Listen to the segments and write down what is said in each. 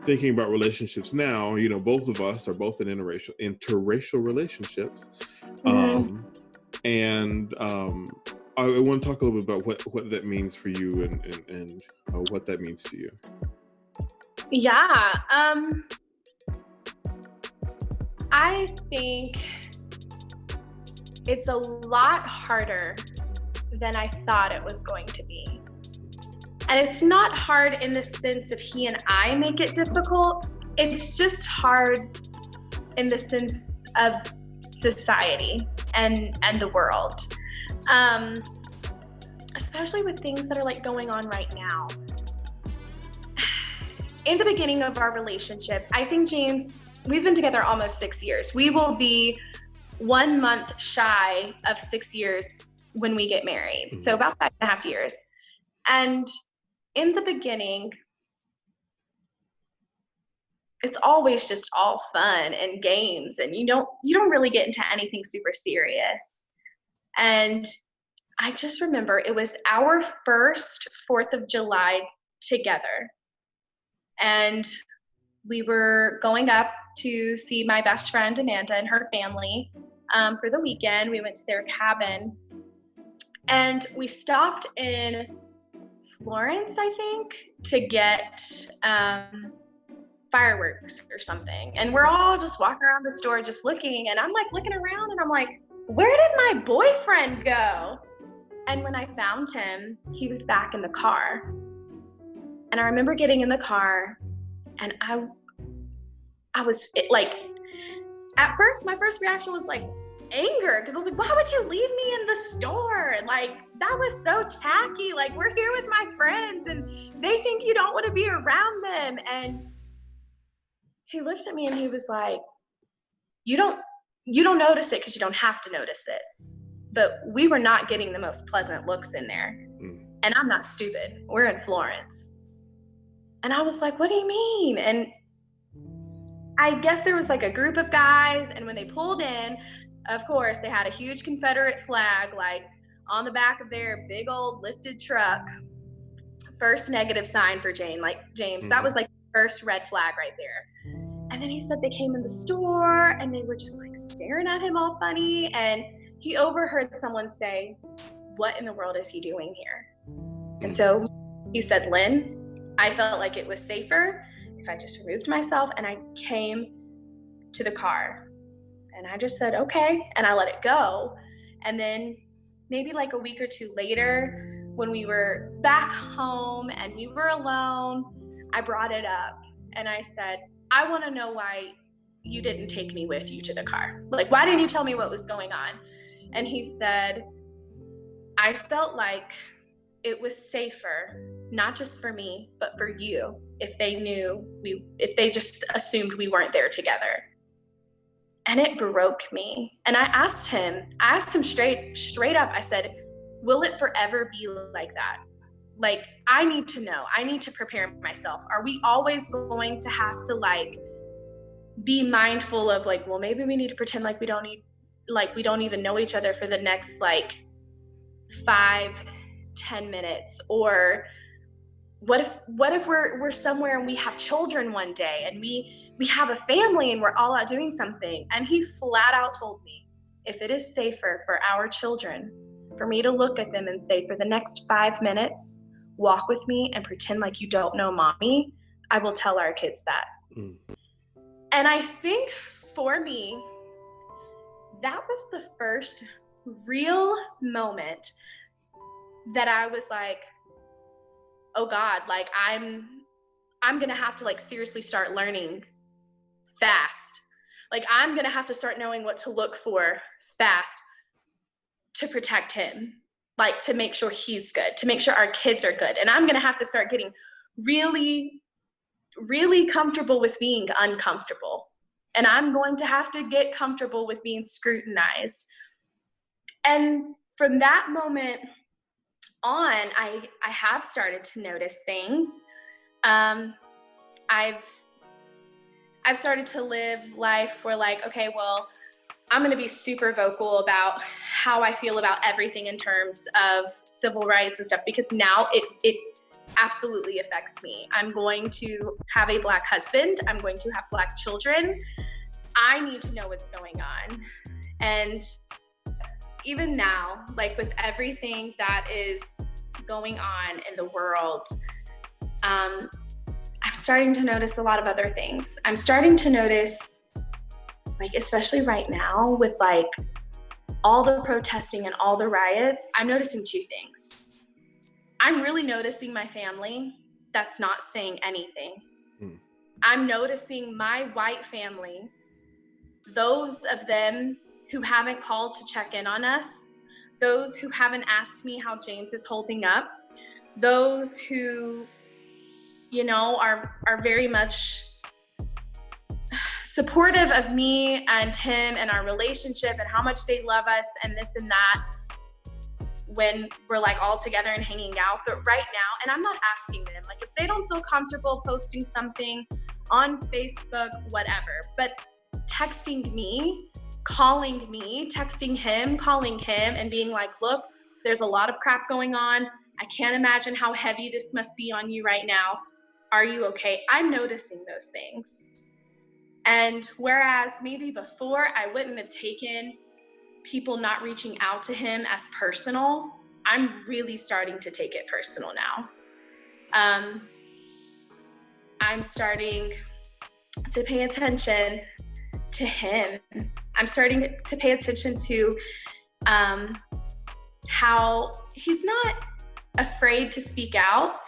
thinking about relationships now, both of us are both in interracial relationships. Mm-hmm. And I want to talk a little bit about what that means for you and what that means to you. Yeah. I think it's a lot harder than I thought it was going to be. And it's not hard in the sense of he and I make it difficult. It's just hard in the sense of society and the world. Especially with things that are like going on right now. In the beginning of our relationship, I think James, we've been together almost 6 years. We will be 1 month shy of 6 years when we get married. So about 5.5 years. And in the beginning, it's always just all fun and games, and you don't really get into anything super serious. And I just remember it was our first 4th of July together. And we were going up to see my best friend Amanda and her family for the weekend. We went to their cabin, and we stopped in Florence, I think, to get fireworks or something. And we're all just walking around the store just looking, and I'm like looking around and I'm like, where did my boyfriend go? And when I found him, he was back in the car. And I remember getting in the car, and I was like, at first, my first reaction was like anger, because I was like, why would you leave me in the store? Like, that was so tacky. Like, we're here with my friends and they think you don't want to be around them. And he looked at me and he was like, you don't notice it because you don't have to notice it. But we were not getting the most pleasant looks in there. And I'm not stupid. We're in Florence. And I was like, what do you mean? And I guess there was like a group of guys, and when they pulled in, of course, they had a huge Confederate flag like on the back of their big old lifted truck. First negative sign for James. That was like the first red flag right there. And then he said they came in the store and they were just like staring at him all funny. And he overheard someone say, what in the world is he doing here? And so he said, Lynne, I felt like it was safer if I just removed myself and I came to the car. And I just said, okay. And I let it go. And then maybe like a week or two later, when we were back home and we were alone, I brought it up and I said, I want to know why you didn't take me with you to the car. Like, why didn't you tell me what was going on? And he said, I felt like it was safer, not just for me, but for you, if they just assumed we weren't there together. And it broke me. And I asked him straight up, I said, will it forever be like that? Like, I need to know, I need to prepare myself. Are we always going to have to like be mindful of like, well, maybe we need to pretend like we don't even know each other for the next like 5-10 minutes? Or what if we're somewhere and we have children one day and we have a family and we're all out doing something? And he flat out told me, if it is safer for our children for me to look at them and say, for the next 5 minutes, walk with me and pretend like you don't know mommy, I will tell our kids that. And I think for me, that was the first real moment that I was like, oh God, like I'm gonna have to like seriously start learning fast. Like, I'm gonna have to start knowing what to look for fast to protect him, like to make sure he's good, to make sure our kids are good. And I'm gonna have to start getting really, really comfortable with being uncomfortable. And I'm going to have to get comfortable with being scrutinized. And from that moment on, I have started to notice things. I've started to live life where like, okay, well, I'm going to be super vocal about how I feel about everything in terms of civil rights and stuff, because now absolutely affects me. I'm going to have a Black husband. I'm going to have Black children. I need to know what's going on. And even now, like with everything that is going on in the world, I'm starting to notice a lot of other things. I'm starting to notice, like, especially right now with like all the protesting and all the riots, I'm noticing two things. I'm really noticing my family that's not saying anything. I'm noticing my white family, those of them who haven't called to check in on us, those who haven't asked me how James is holding up, those who, you know, are very much supportive of me and him and our relationship and how much they love us and this and that when we're like all together and hanging out. But right now, and I'm not asking them, like if they don't feel comfortable posting something on Facebook, whatever, but texting me, calling me, texting him, calling him and being like, look, there's a lot of crap going on. I can't imagine how heavy this must be on you right now. Are you okay? I'm noticing those things. And whereas maybe before I wouldn't have taken people not reaching out to him as personal, I'm really starting to take it personal now. I'm starting to pay attention to him. I'm starting to pay attention to how he's not afraid to speak out.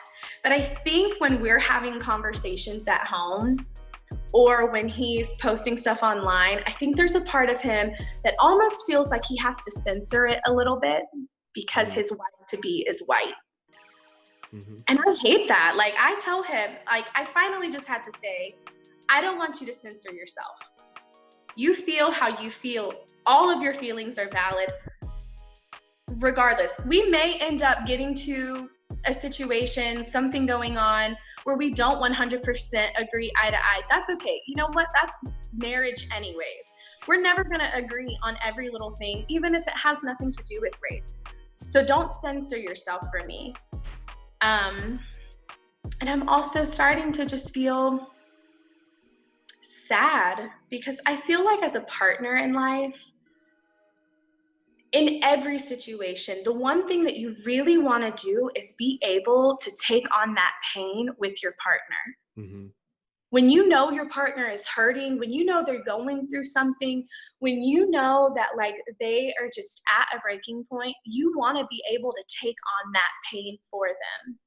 But I think when we're having conversations at home or when he's posting stuff online, I think there's a part of him that almost feels like he has to censor it a little bit because his wife-to-be is white. And I hate that. Like, I tell him, like, I finally just had to say, I don't want you to censor yourself. You feel how you feel. All of your feelings are valid. Regardless, we may end up getting to a situation, something going on where we don't 100% agree eye to eye. That's okay. You know what? That's marriage anyways. We're never going to agree on every little thing, even if it has nothing to do with race. So don't censor yourself for me. And I'm also starting to just feel sad because I feel like as a partner in life, in every situation, the one thing that you really want to do is be able to take on that pain with your partner. When you know your partner is hurting, when you know they're going through something, when you know that like they are just at a breaking point, you want to be able to take on that pain for them.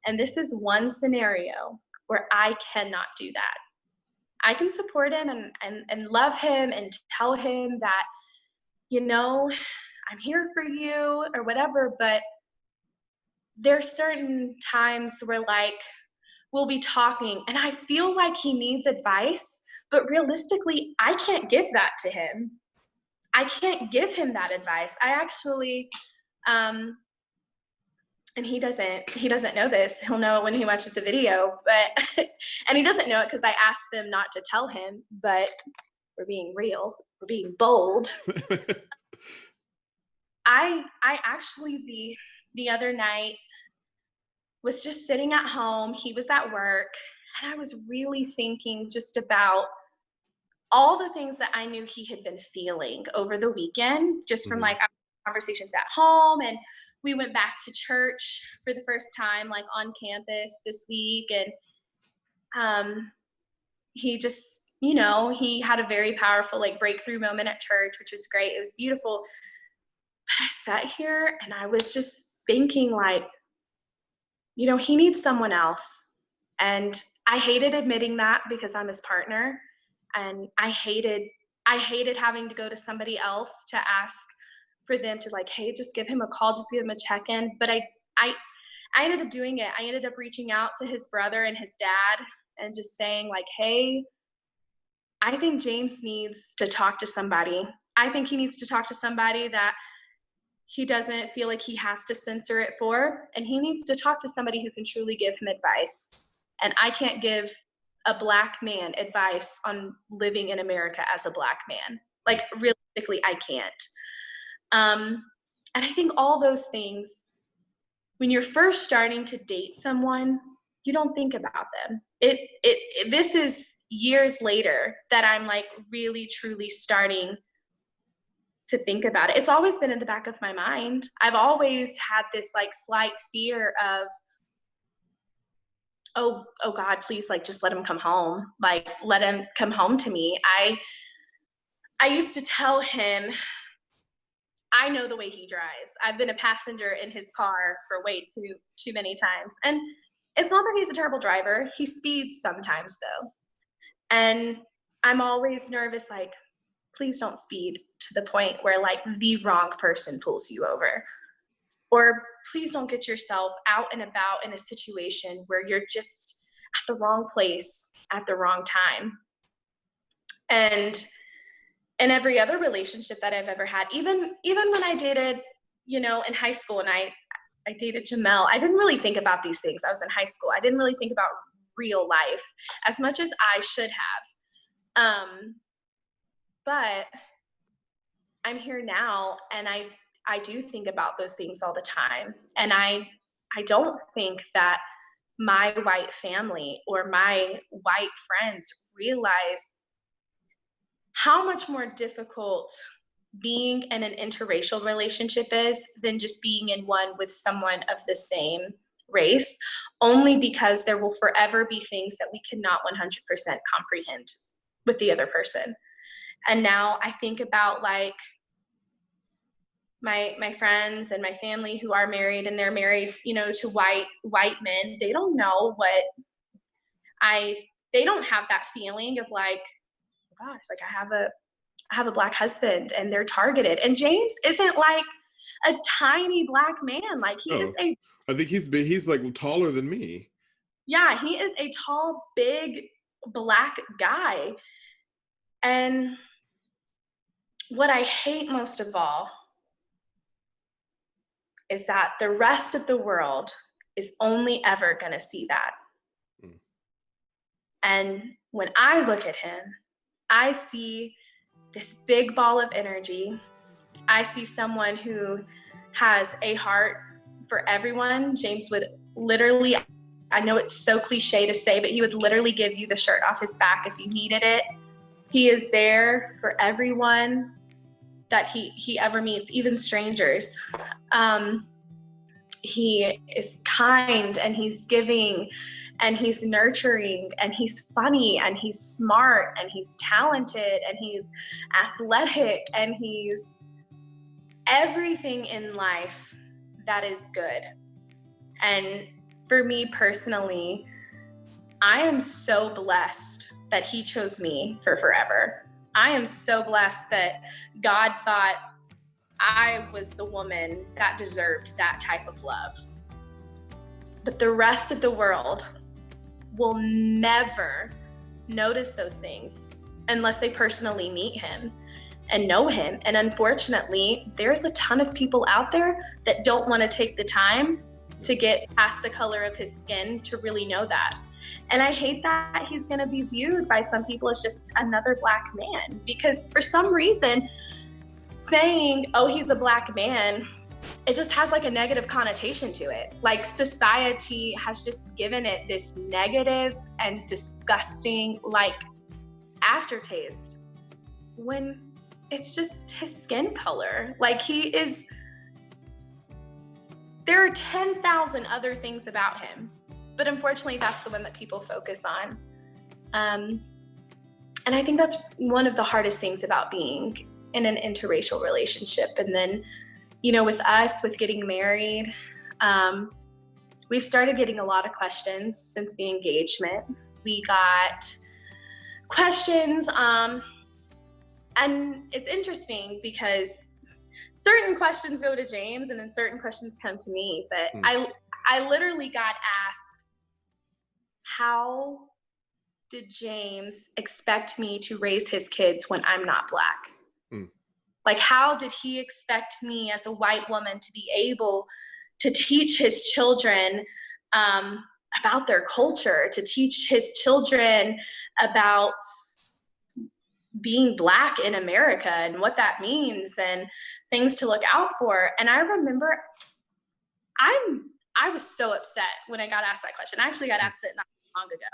And this is one scenario where I cannot do that. I can support him and love him and tell him that, you know, I'm here for you or whatever, but there's certain times where like we'll be talking and I feel like he needs advice, but realistically, I can't give that to him. I can't give him that advice. I actually, and he doesn't know this. He'll know it when he watches the video, but, and he doesn't know it because I asked them not to tell him, but we're being real, we're being bold. I actually the other night was just sitting at home. He was at work, and I was really thinking just about all the things that I knew he had been feeling over the weekend, just from like our conversations at home. And we went back to church for the first time, like on campus this week. And he just, you know, he had a very powerful like breakthrough moment at church, which was great. It was beautiful. But I sat here and I was just thinking like, you know, he needs someone else. And I hated admitting that because I'm his partner. And I hated having to go to somebody else to ask for them to like, hey, just give him a call, just give him a check-in. But I ended up doing it. I ended up reaching out to his brother and his dad and just saying like, hey, I think James needs to talk to somebody. I think he needs to talk to somebody that he doesn't feel like he has to censor it for, and he needs to talk to somebody who can truly give him advice. And I can't give a Black man advice on living in America as a Black man. Like realistically, I can't. And I think all those things when you're first starting to date someone, you don't think about them. This is years later that I'm like really truly starting to think about it. It's always been in the back of my mind. I've always had this like slight fear of, oh God, please, like, just let him come home. Like, let him come home to me. I used to tell him, I know the way he drives. I've been a passenger in his car for way too many times. And it's not that he's a terrible driver. He speeds sometimes though. And I'm always nervous, like, please don't speed to the point where like the wrong person pulls you over. Or please don't get yourself out and about in a situation where you're just at the wrong place at the wrong time. And in every other relationship that I've ever had, even when I dated, in high school, and I dated Jamel, I didn't really think about these things. I was in high school. I didn't really think about real life as much as I should have. But I'm here now, and I do think about those things all the time. And I don't think that my white family or my white friends realize how much more difficult being in an interracial relationship is than just being in one with someone of the same race, only because there will forever be things that we cannot 100% comprehend with the other person. And now I think about like my friends and my family who are married, and they're married, to white men. They don't know they don't have that feeling of like, oh gosh, like I have a black husband and they're targeted. And James isn't like a tiny black man. Like he is I think he's like taller than me. Yeah, he is a tall, big black guy. And what I hate most of all is that the rest of the world is only ever going to see that. Mm. And when I look at him, I see this big ball of energy. I see someone who has a heart for everyone. James would literally, I know it's so cliche to say, but he would literally give you the shirt off his back if you needed it. He is there for everyone that he ever meets, even strangers. He is kind, and he's giving, and he's nurturing, and he's funny, and he's smart, and he's talented, and he's athletic, and he's everything in life that is good. And for me personally, I am so blessed that he chose me for forever. I am so blessed that God thought I was the woman that deserved that type of love. But the rest of the world will never notice those things unless they personally meet him and know him. And unfortunately, there's a ton of people out there that don't want to take the time to get past the color of his skin to really know that. And I hate that he's going to be viewed by some people as just another black man, because for some reason, saying, oh, he's a black man, it just has like a negative connotation to it. Like society has just given it this negative and disgusting like aftertaste, when it's just his skin color. Like there are 10,000 other things about him, but unfortunately that's the one that people focus on. And I think that's one of the hardest things about being in an interracial relationship. And then, with us, with getting married, we've started getting a lot of questions since the engagement. We got questions, and it's interesting because certain questions go to James and then certain questions come to me. But I literally got asked, how did James expect me to raise his kids when I'm not black? Like, how did he expect me as a white woman to be able to teach his children about their culture, to teach his children about being black in America and what that means and things to look out for? And I remember was so upset when I got asked that question. I actually got asked it not long ago.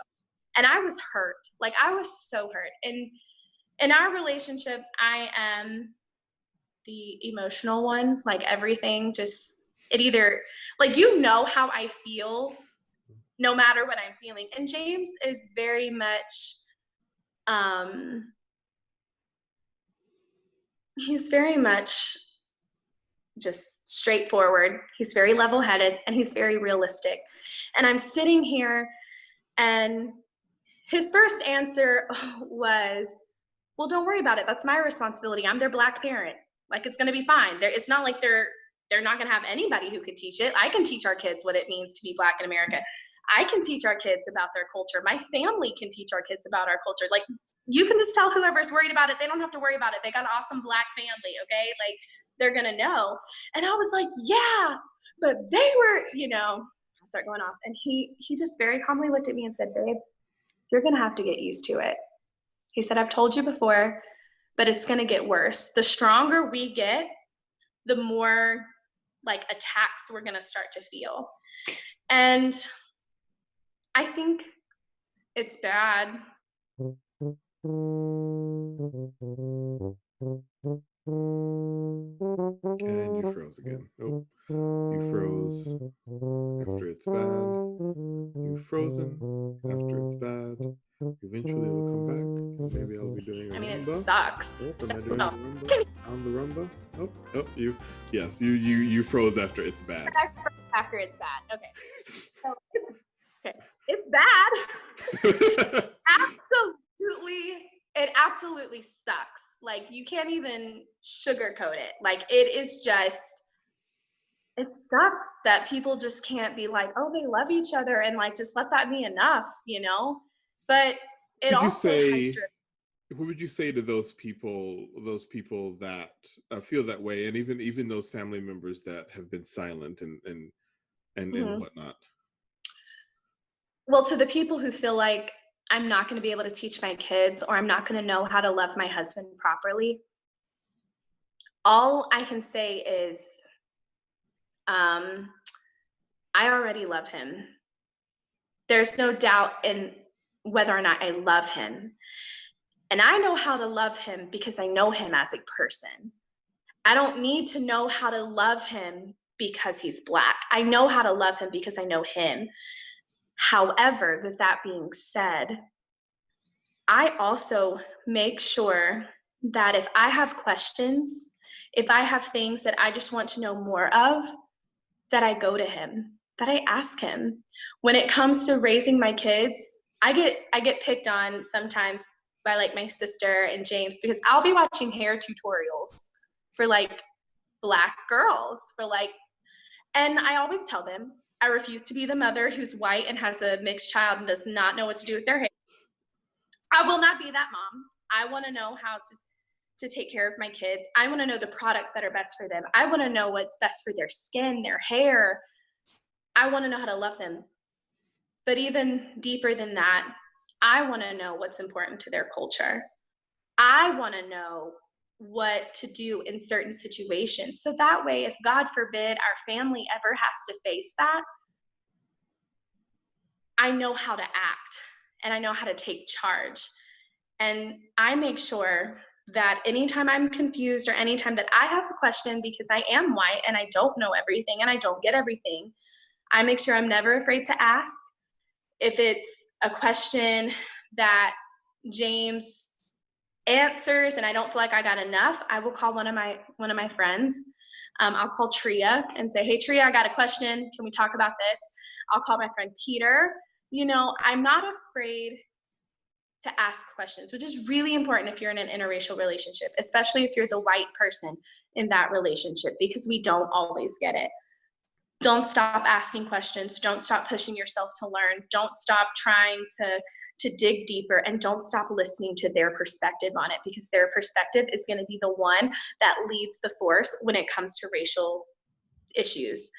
And I was hurt. Like, I was so hurt. And in our relationship, I am the emotional one. Like, everything just, it either, like, you know how I feel no matter what I'm feeling. And James is very much, he's very much just straightforward. He's very level-headed, and he's very realistic. And I'm sitting here, and his first answer was, well, don't worry about it. That's my responsibility. I'm their Black parent. Like, it's gonna be fine. It's not like they're not gonna have anybody who could teach it. I can teach our kids what it means to be Black in America. I can teach our kids about their culture. My family can teach our kids about our culture. Like, you can just tell whoever's worried about it, they don't have to worry about it. They got an awesome Black family, okay? Like, they're gonna know. And I was like, yeah, but they were, I start going off. And he just very calmly looked at me and said, babe, you're gonna have to get used to it. He said, I've told you before, but it's gonna get worse. The stronger we get, the more like attacks we're gonna start to feel. And I think it's bad. And you froze again. Oh, you froze after it's bad. You've frozen after it's bad. Eventually it'll come back. Maybe I'll be doing a rumba. It sucks. Oh, am I doing a rumba? On the rumba? Oh, you froze after it's bad. After it's bad. Okay. So, it's bad. It absolutely sucks. Like, you can't even sugarcoat it. Like, it sucks that people just can't be like, oh, they love each other, and like, just let that be enough, But it also has to. What would you say to those people that feel that way, and even those family members that have been silent and whatnot? Well, to the people who feel like I'm not going to be able to teach my kids, or I'm not going to know how to love my husband properly, all I can say is, I already love him. There's no doubt in whether or not I love him. And I know how to love him because I know him as a person. I don't need to know how to love him because he's Black. I know how to love him because I know him. However, with that being said, I also make sure that if I have questions, if I have things that I just want to know more of, that I go to him, that I ask him. When it comes to raising my kids, I get picked on sometimes by like my sister and James, because I'll be watching hair tutorials for like Black girls, and I always tell them, I refuse to be the mother who's white and has a mixed child and does not know what to do with their hair. I will not be that mom. I want to know how to take care of my kids. I want to know the products that are best for them. I want to know what's best for their skin, their hair. I want to know how to love them. But even deeper than that, I want to know what's important to their culture. I want to know what to do in certain situations. So that way, if God forbid our family ever has to face that, I know how to act and I know how to take charge. And I make sure that anytime I'm confused or anytime that I have a question, because I am white and I don't know everything and I don't get everything, I make sure I'm never afraid to ask. If it's a question that James answers and I don't feel like I got enough, I will call one of my friends. I'll call Tria and say, hey, Tria, I got a question. Can we talk about this? I'll call my friend Peter. I'm not afraid to ask questions, which is really important if you're in an interracial relationship, especially if you're the white person in that relationship, because we don't always get it. Don't stop asking questions. Don't stop pushing yourself to learn. Don't stop trying to dig deeper, and don't stop listening to their perspective on it, because their perspective is going to be the one that leads the force when it comes to racial issues.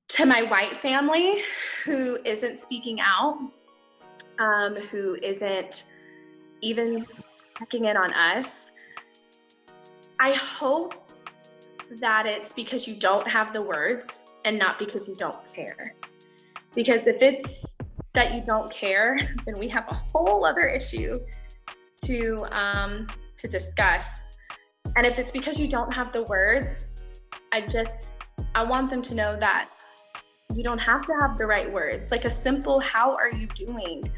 To my white family who isn't speaking out, who isn't even checking in on us, I hope that it's because you don't have the words and not because you don't care. Because if it's that you don't care, then we have a whole other issue to discuss. And if it's because you don't have the words, I want them to know that you don't have to have the right words. Like a simple "how are you doing"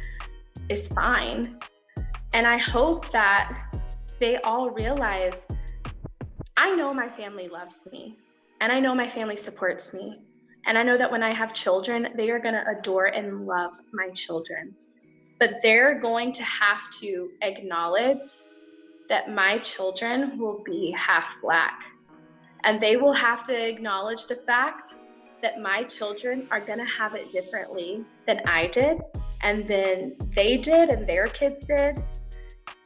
is fine. And I hope that they all realize, I know my family loves me, and I know my family supports me. And I know that when I have children, they are going to adore and love my children. But they're going to have to acknowledge that my children will be half Black. And they will have to acknowledge the fact that my children are going to have it differently than I did, and then they did, and their kids did.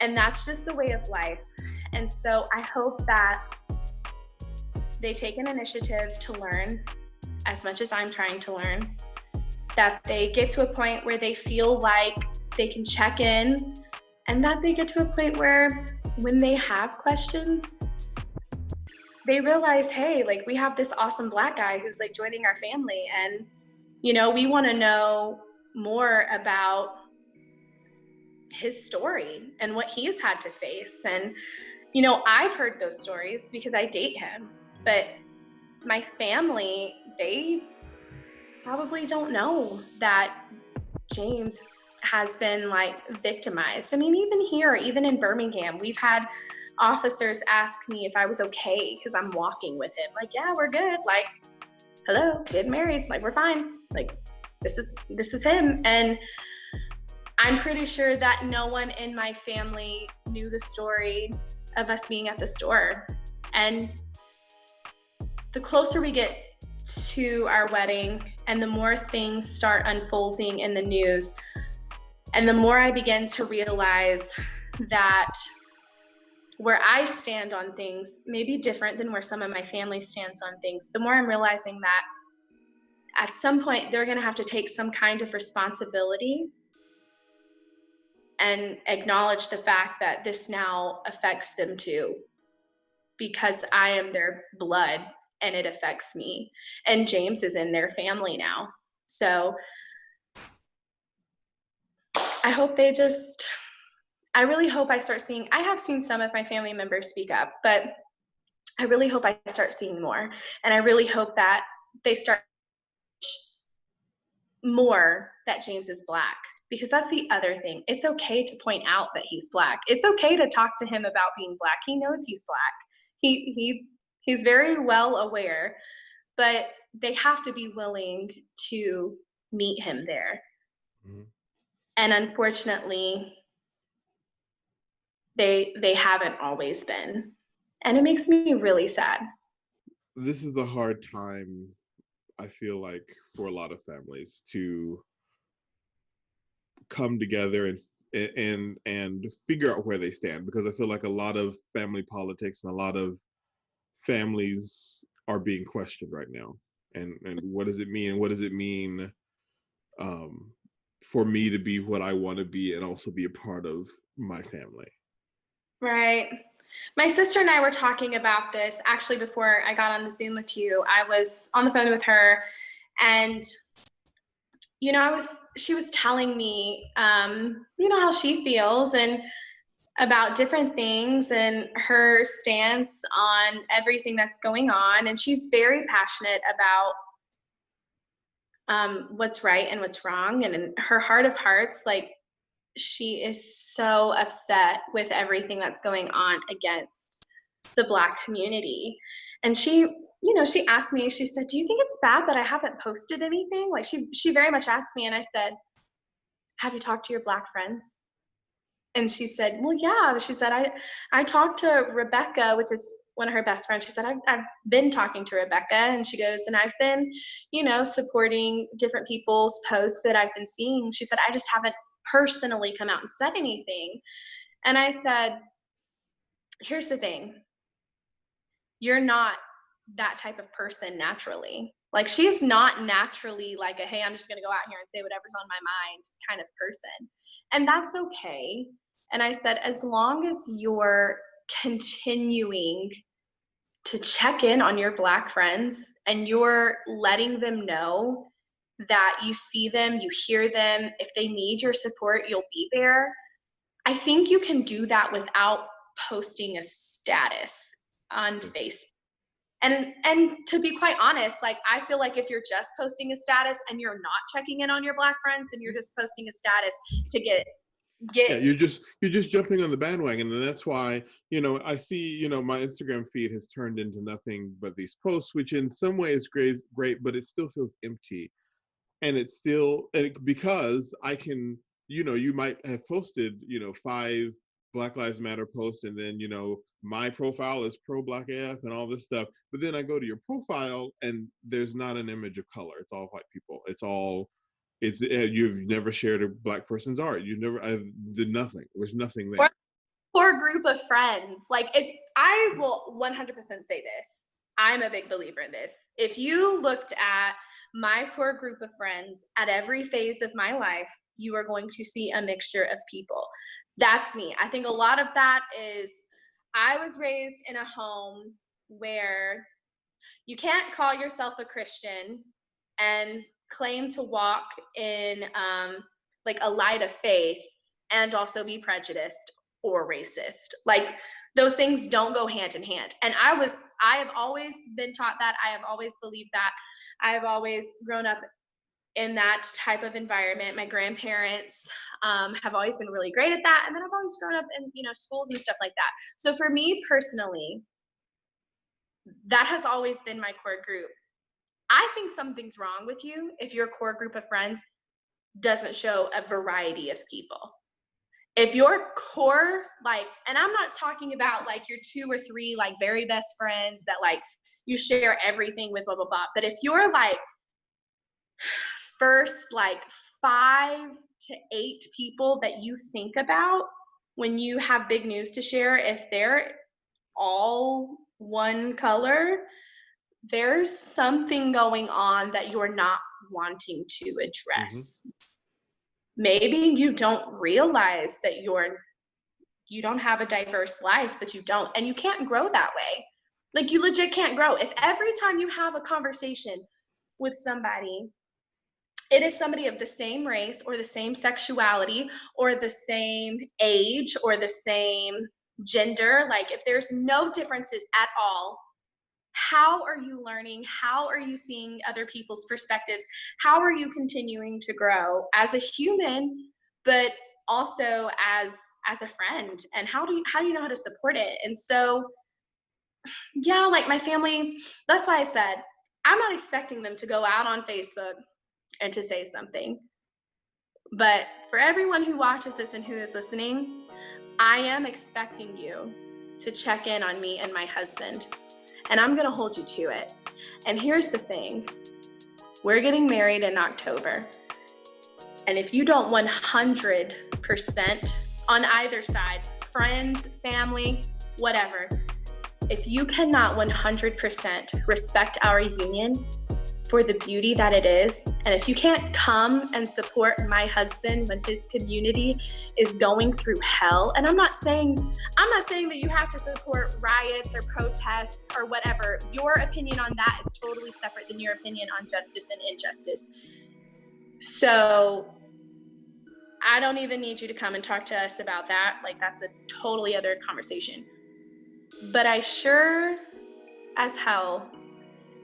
And that's just the way of life. And so I hope that they take an initiative to learn as much as I'm trying to learn, that they get to a point where they feel like they can check in, and that they get to a point where when they have questions, they realize, hey, like we have this awesome Black guy who's like joining our family, and we want to know more about his story and what he's had to face. And I've heard those stories because I date him, but my family, they probably don't know that James has been like victimized. I mean, even here, even in Birmingham, we've had officers ask me if I was okay because I'm walking with him. Like, yeah, we're good. Like, hello, getting married. Like, we're fine. Like, this is him. And I'm pretty sure that no one in my family knew the story of us being at the store. And the closer we get to our wedding and the more things start unfolding in the news, and the more I begin to realize that where I stand on things may be different than where some of my family stands on things, the more I'm realizing that at some point they're going to have to take some kind of responsibility and acknowledge the fact that this now affects them too, because I am their blood and it affects me. And James is in their family now. So I hope I really hope I start seeing, I have seen some of my family members speak up, but I really hope I start seeing more. And I really hope that they start more that James is Black, because that's the other thing. It's okay to point out that he's Black. It's okay to talk to him about being Black. He knows he's Black. He's very well aware, but they have to be willing to meet him there. Mm-hmm. And unfortunately, they haven't always been. And it makes me really sad. This is a hard time, I feel like, for a lot of families to come together and figure out where they stand, because I feel like a lot of family politics and a lot of families are being questioned right now. And what does it mean? And what does it mean for me to be what I want to be and also be a part of my family? Right. My sister and I were talking about this actually before I got on the Zoom with you. I was on the phone with her, and she was telling me, how she feels and about different things and her stance on everything that's going on. And she's very passionate about what's right and what's wrong. And in her heart of hearts, like, she is so upset with everything that's going on against the Black community. And she asked me, she said, do you think it's bad that I haven't posted anything? Like, she very much asked me, and I said, have you talked to your Black friends? And she said, well, yeah. She said, I talked to Rebecca, which is one of her best friends. She said, I've been talking to Rebecca. And she goes, and I've been, supporting different people's posts that I've been seeing. She said, I just haven't personally come out and said anything. And I said, here's the thing. You're not that type of person naturally. Like, she's not naturally like a, hey, I'm just going to go out here and say whatever's on my mind kind of person. And that's okay. And I said, as long as you're continuing to check in on your Black friends and you're letting them know that you see them, you hear them. If they need your support, you'll be there. I think you can do that without posting a status on Facebook. And to be quite honest, like, I feel like if you're just posting a status and you're not checking in on your Black friends, then you're just posting a status to get Yeah, you're just jumping on the bandwagon, and that's why, I see, my Instagram feed has turned into nothing but these posts, which in some ways great, but it still feels empty. And it's still, because I can, you might have posted, 5 Black Lives Matter posts, and then, my profile is pro Black AF and all this stuff. But then I go to your profile and there's not an image of color. It's all white people. You've never shared a Black person's art. I did nothing. There's nothing there. Or group of friends. Like, if I will 100% say this, I'm a big believer in this. If you looked at my core group of friends at every phase of my life, you are going to see a mixture of people. That's me. I think a lot of that is, I was raised in a home where you can't call yourself a Christian and claim to walk in like a light of faith and also be prejudiced or racist. Like, those things don't go hand in hand. And I have always been taught that. I have always believed that. I have always grown up in that type of environment. My grandparents have always been really great at that. And then I've always grown up in, schools and stuff like that. So for me personally, that has always been my core group. I think something's wrong with you if your core group of friends doesn't show a variety of people. If your core, like, and I'm not talking about like your 2 or 3 like very best friends that like you share everything with, blah, blah, blah. But if you're like first like 5 to 8 people that you think about when you have big news to share, if they're all one color, there's something going on that you're not wanting to address. Maybe you don't realize that you don't have a diverse life, but you don't, and you can't grow that way. Like, you legit can't grow. If every time you have a conversation with somebody, it is somebody of the same race or the same sexuality or the same age or the same gender, like if there's no differences at all, how are you learning? How are you seeing other people's perspectives? How are you continuing to grow as a human, but also as a friend? And how do you know how to support it? And so, yeah, like my family, that's why I said, I'm not expecting them to go out on Facebook and to say something. But for everyone who watches this and who is listening, I am expecting you to check in on me and my husband. And I'm going to hold you to it. And here's the thing. We're getting married in October. And if you don't 100% on either side, friends, family, whatever, if you cannot 100% respect our union for the beauty that it is, and if you can't come and support my husband when his community is going through hell, and I'm not saying that you have to support riots or protests or whatever. Your opinion on that is totally separate than your opinion on justice and injustice. So I don't even need you to come and talk to us about that. Like, that's a totally other conversation. But I sure as hell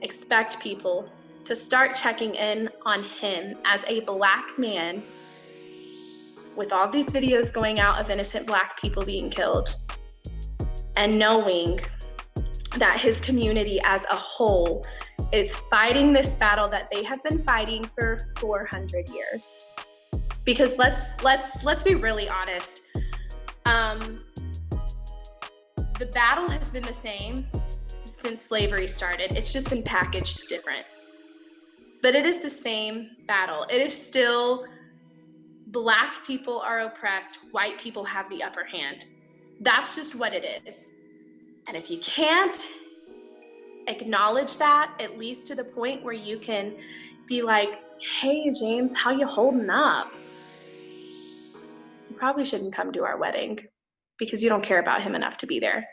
expect people to start checking in on him as a Black man with all these videos going out of innocent Black people being killed, and knowing that his community as a whole is fighting this battle that they have been fighting for 400 years. Because let's be really honest. The battle has been the same since slavery started. It's just been packaged different. But it is the same battle. It is still Black people are oppressed, white people have the upper hand. That's just what it is. And if you can't acknowledge that, at least to the point where you can be like, hey, James, how you holding up? You probably shouldn't come to our wedding because you don't care about him enough to be there.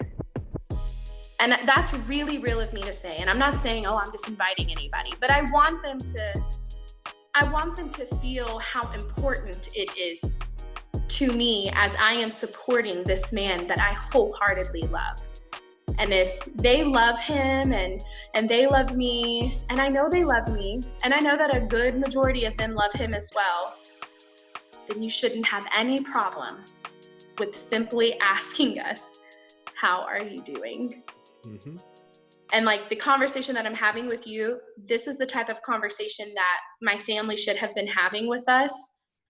And that's really real of me to say. And I'm not saying, oh, I'm just inviting anybody, but I want them to feel how important it is to me as I am supporting this man that I wholeheartedly love. And if they love him and they love me, and I know they love me, and I know that a good majority of them love him as well, then you shouldn't have any problem with simply asking us, how are you doing? Mm-hmm. And like the conversation that I'm having with you, this is the type of conversation that my family should have been having with us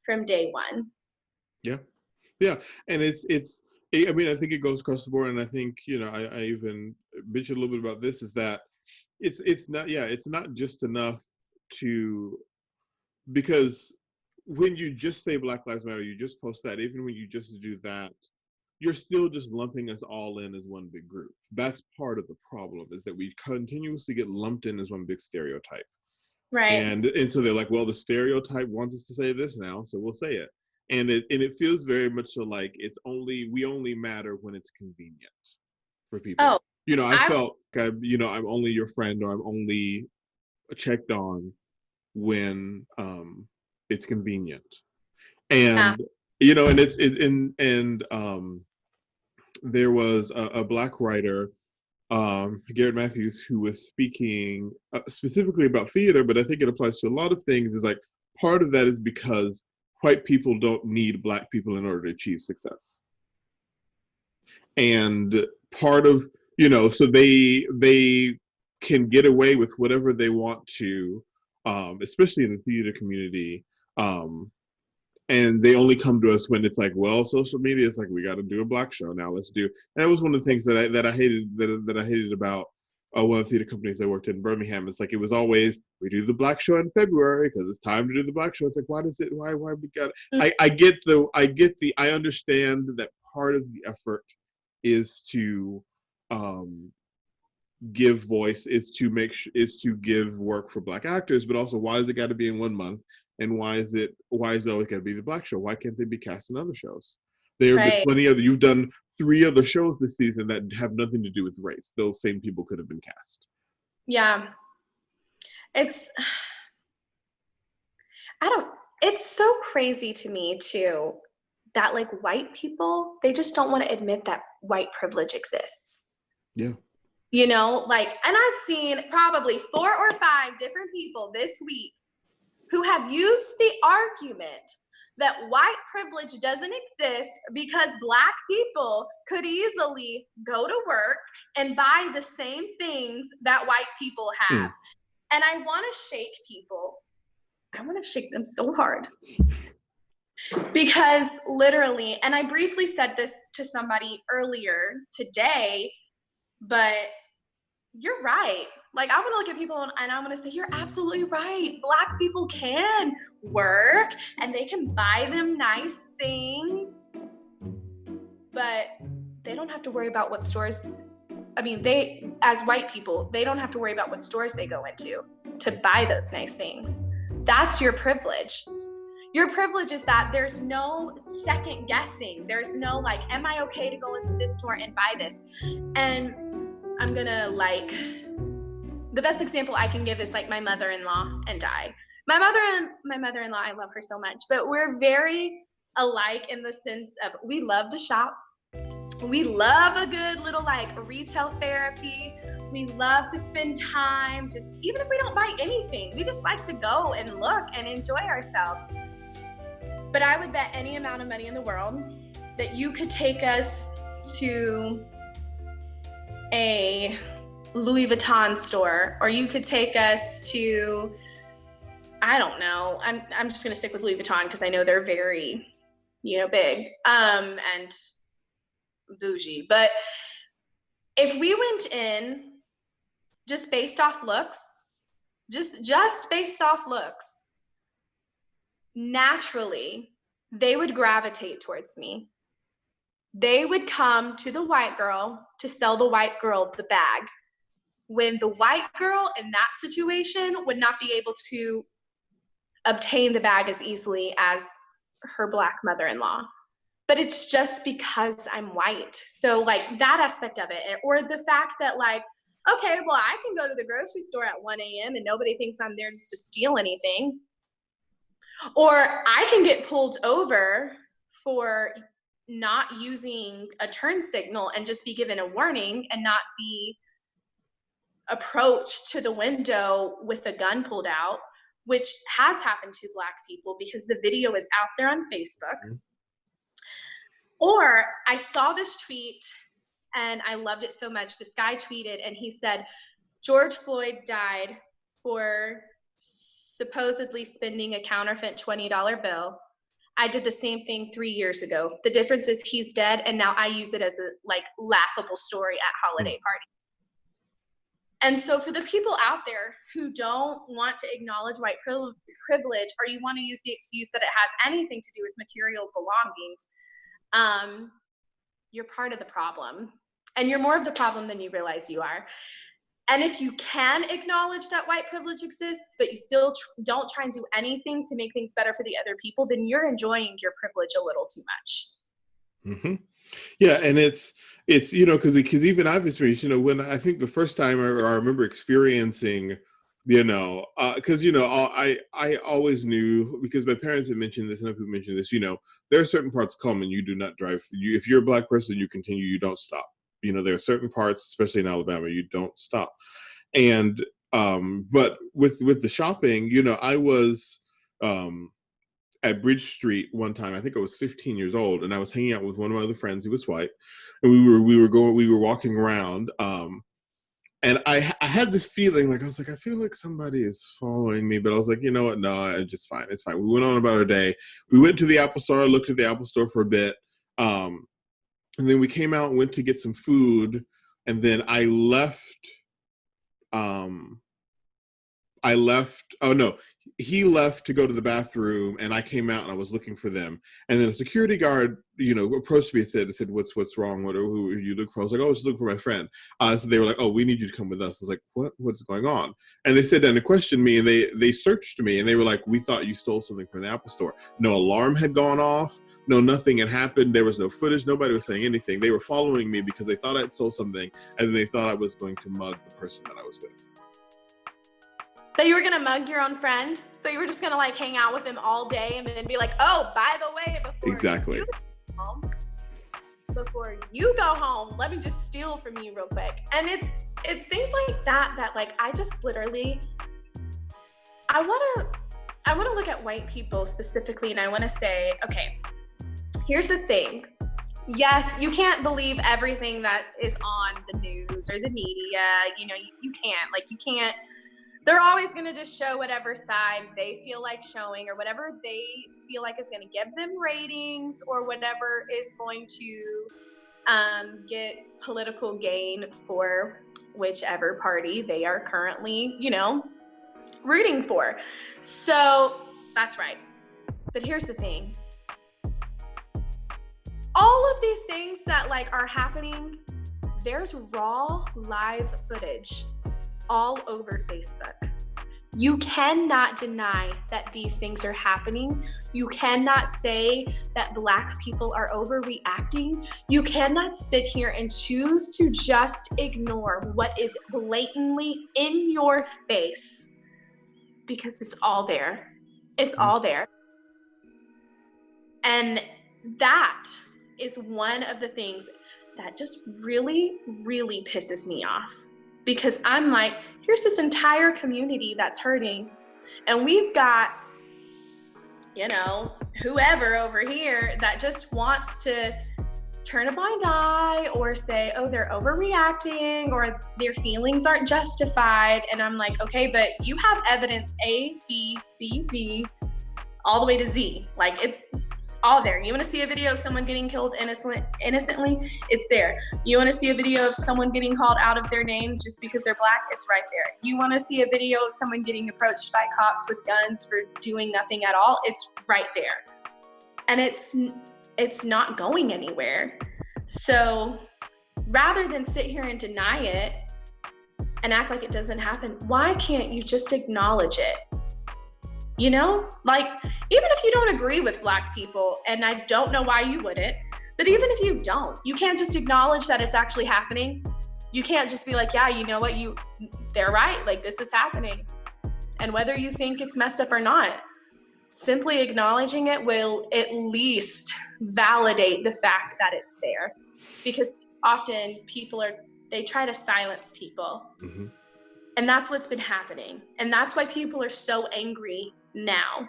from day one. Yeah. Yeah. And I mean, I think it goes across the board. And I think, I even mentioned a little bit about this, is that it's not just enough because when you just say Black Lives Matter, you just post that, even when you just do that, you're still just lumping us all in as one big group. That's part of the problem, is that we continuously get lumped in as one big stereotype. Right. And so they're like, well, the stereotype wants us to say this now, so we'll say it. And it feels very much so like we only matter when it's convenient for people. Oh, I felt, I'm only your friend, or I'm only checked on when it's convenient. And there was a Black writer, Garrett Matthews, who was speaking specifically about theater, but I think it applies to a lot of things. Is like, part of that is because white people don't need Black people in order to achieve success. And part of, so they can get away with whatever they want to, especially in the theater community. And they only come to us when it's like, well, social media is like, we got to do a Black show now. Let's do. And that was one of the things that I hated about one of the theater companies I worked in Birmingham. It's like, it was always, we do the Black show in February because it's time to do the Black show. It's like, why we got? I understand that part of the effort is to give voice, is to give work for Black actors, but also, why has it got to be in 1 month? And why is it always got to be the Black show? Why can't they be cast in other shows? There have been plenty you've done 3 other shows this season that have nothing to do with race. Those same people could have been cast. Yeah. It's so crazy to me too, that like white people, they just don't want to admit that white privilege exists. Yeah. And I've seen probably 4 or 5 different people this week who have used the argument that white privilege doesn't exist because Black people could easily go to work and buy the same things that white people have. And I want to shake people. I want to shake them so hard. Because literally, and I briefly said this to somebody earlier today, but you're right. Like, I want to look at people and I want to say, you're absolutely right. Black people can work and they can buy them nice things, but they don't have to worry about what stores. I mean, as white people, they don't have to worry about what stores they go into to buy those nice things. That's your privilege. Your privilege is that there's no second guessing. There's no like, am I okay to go into this store and buy this? And I'm gonna the best example I can give is like my mother-in-law and I. My mother-in-law, I love her so much, but we're very alike in the sense of we love to shop. We love a good little like retail therapy. We love to spend time, just even if we don't buy anything, we just like to go and look and enjoy ourselves. But I would bet any amount of money in the world that you could take us to a Louis Vuitton store, or you could take us to, I don't know, I'm just gonna stick with Louis Vuitton because I know they're very, big and bougie. But if we went in just based off looks, just based off looks, naturally they would gravitate towards me. They would come to the white girl to sell the white girl the bag, when the white girl in that situation would not be able to obtain the bag as easily as her Black mother-in-law. but it's just because I'm white. So like that aspect of it, or the fact that like, okay, well, I can go to the grocery store at 1 a.m. and nobody thinks I'm there just to steal anything. Or I can get pulled over for not using a turn signal and just be given a warning and not be approached to the window with a gun pulled out, which has happened to Black people because the video is out there on Facebook. Mm-hmm. Or I saw this tweet and I loved it so much. This guy tweeted and he said, George Floyd died for supposedly spending a counterfeit $20 bill. I did the same thing 3 years ago. The difference is he's dead, and now I use it as a like laughable story at holiday parties. And so for the people out there who don't want to acknowledge white privilege, or you want to use the excuse that it has anything to do with material belongings, you're part of the problem. And you're more of the problem than you realize you are. And if you can acknowledge that white privilege exists, but you still don't try and do anything to make things better for the other people, then you're enjoying your privilege a little too much. Mm-hmm. Yeah, and it's you know, because even I've experienced, you know, when I think the first time I remember experiencing, you know, because you know, I always knew, because my parents had mentioned this and other people mentioned this, you know, there are certain parts of Coleman you do not drive. If you're a Black person, you continue, you don't stop. You know, there are certain parts, especially in Alabama, you don't stop. And but with the shopping, you know, I was at Bridge Street one time. I think I was 15 years old, and I was hanging out with one of my other friends who was white, and we were walking around. And I had this feeling, like I was like, I feel like somebody is following me, but I was like, you know what? No, it's just fine. It's fine. We went on about our day. We went to the Apple Store, looked at the Apple Store for a bit. And then we came out and went to get some food, and then I left. Oh no, he left to go to the bathroom, and I came out and I was looking for them. And then a security guard, you know, approached me and said, what's wrong? Who are you looking for? I was like, oh, I was just looking for my friend. So they were like, oh, we need you to come with us. I was like, what's going on? And they said, and they questioned me, and they searched me, and they were like, we thought you stole something from the Apple Store. No alarm had gone off. No, nothing had happened. There was no footage. Nobody was saying anything. They were following me because they thought I'd stole something, and then they thought I was going to mug the person that I was with. That you were going to mug your own friend? So you were just going to like hang out with him all day and then be like, oh, by the way, before you go home, let me just steal from you real quick. And it's things like that like I just literally, I want to look at white people specifically, and I want to say, okay, here's the thing. Yes, you can't believe everything that is on the news or the media. You know, you can't. They're always going to just show whatever side they feel like showing, or whatever they feel like is going to give them ratings, or whatever is going to get political gain for whichever party they are currently, you know, rooting for. So that's right. But here's the thing. All of these things that like are happening, there's raw live footage all over Facebook. You cannot deny that these things are happening. You cannot say that Black people are overreacting. You cannot sit here and choose to just ignore what is blatantly in your face, because it's all there. It's all there. And that is one of the things that just really, really pisses me off. Because I'm like, here's this entire community that's hurting. And we've got, you know, whoever over here that just wants to turn a blind eye or say, oh, they're overreacting or their feelings aren't justified. And I'm like, okay, but you have evidence A, B, C, D, all the way to Z. Like, it's all there. You want to see a video of someone getting killed innocently? It's there. You want to see a video of someone getting called out of their name just because they're Black? It's right there. You want to see a video of someone getting approached by cops with guns for doing nothing at all? It's right there. And it's not going anywhere. So rather than sit here and deny it and act like it doesn't happen, why can't you just acknowledge it? You know, like, even if you don't agree with Black people, and I don't know why you wouldn't, but even if you don't, you can't just acknowledge that it's actually happening. You can't just be like, yeah, you know what, they're right, like, this is happening. And whether you think it's messed up or not, simply acknowledging it will at least validate the fact that it's there. Because often they try to silence people. Mm-hmm. And that's what's been happening. And that's why people are so angry now.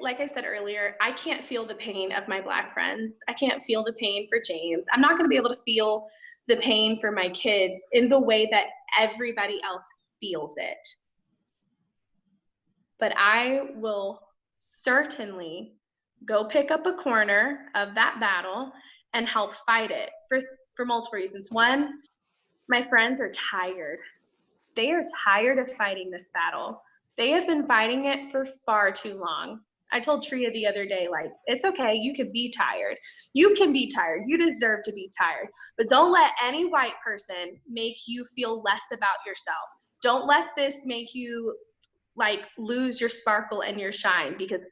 Like I said earlier, I can't feel the pain of my Black friends. I can't feel the pain for James. I'm not going to be able to feel the pain for my kids in the way that everybody else feels it. But I will certainly go pick up a corner of that battle and help fight it for multiple reasons. One, my friends are tired. They are tired of fighting this battle. They have been fighting it for far too long. I told Tria the other day, like, it's okay, you can be tired. You can be tired. You deserve to be tired. But don't let any white person make you feel less about yourself. Don't let this make you, like, lose your sparkle and your shine, because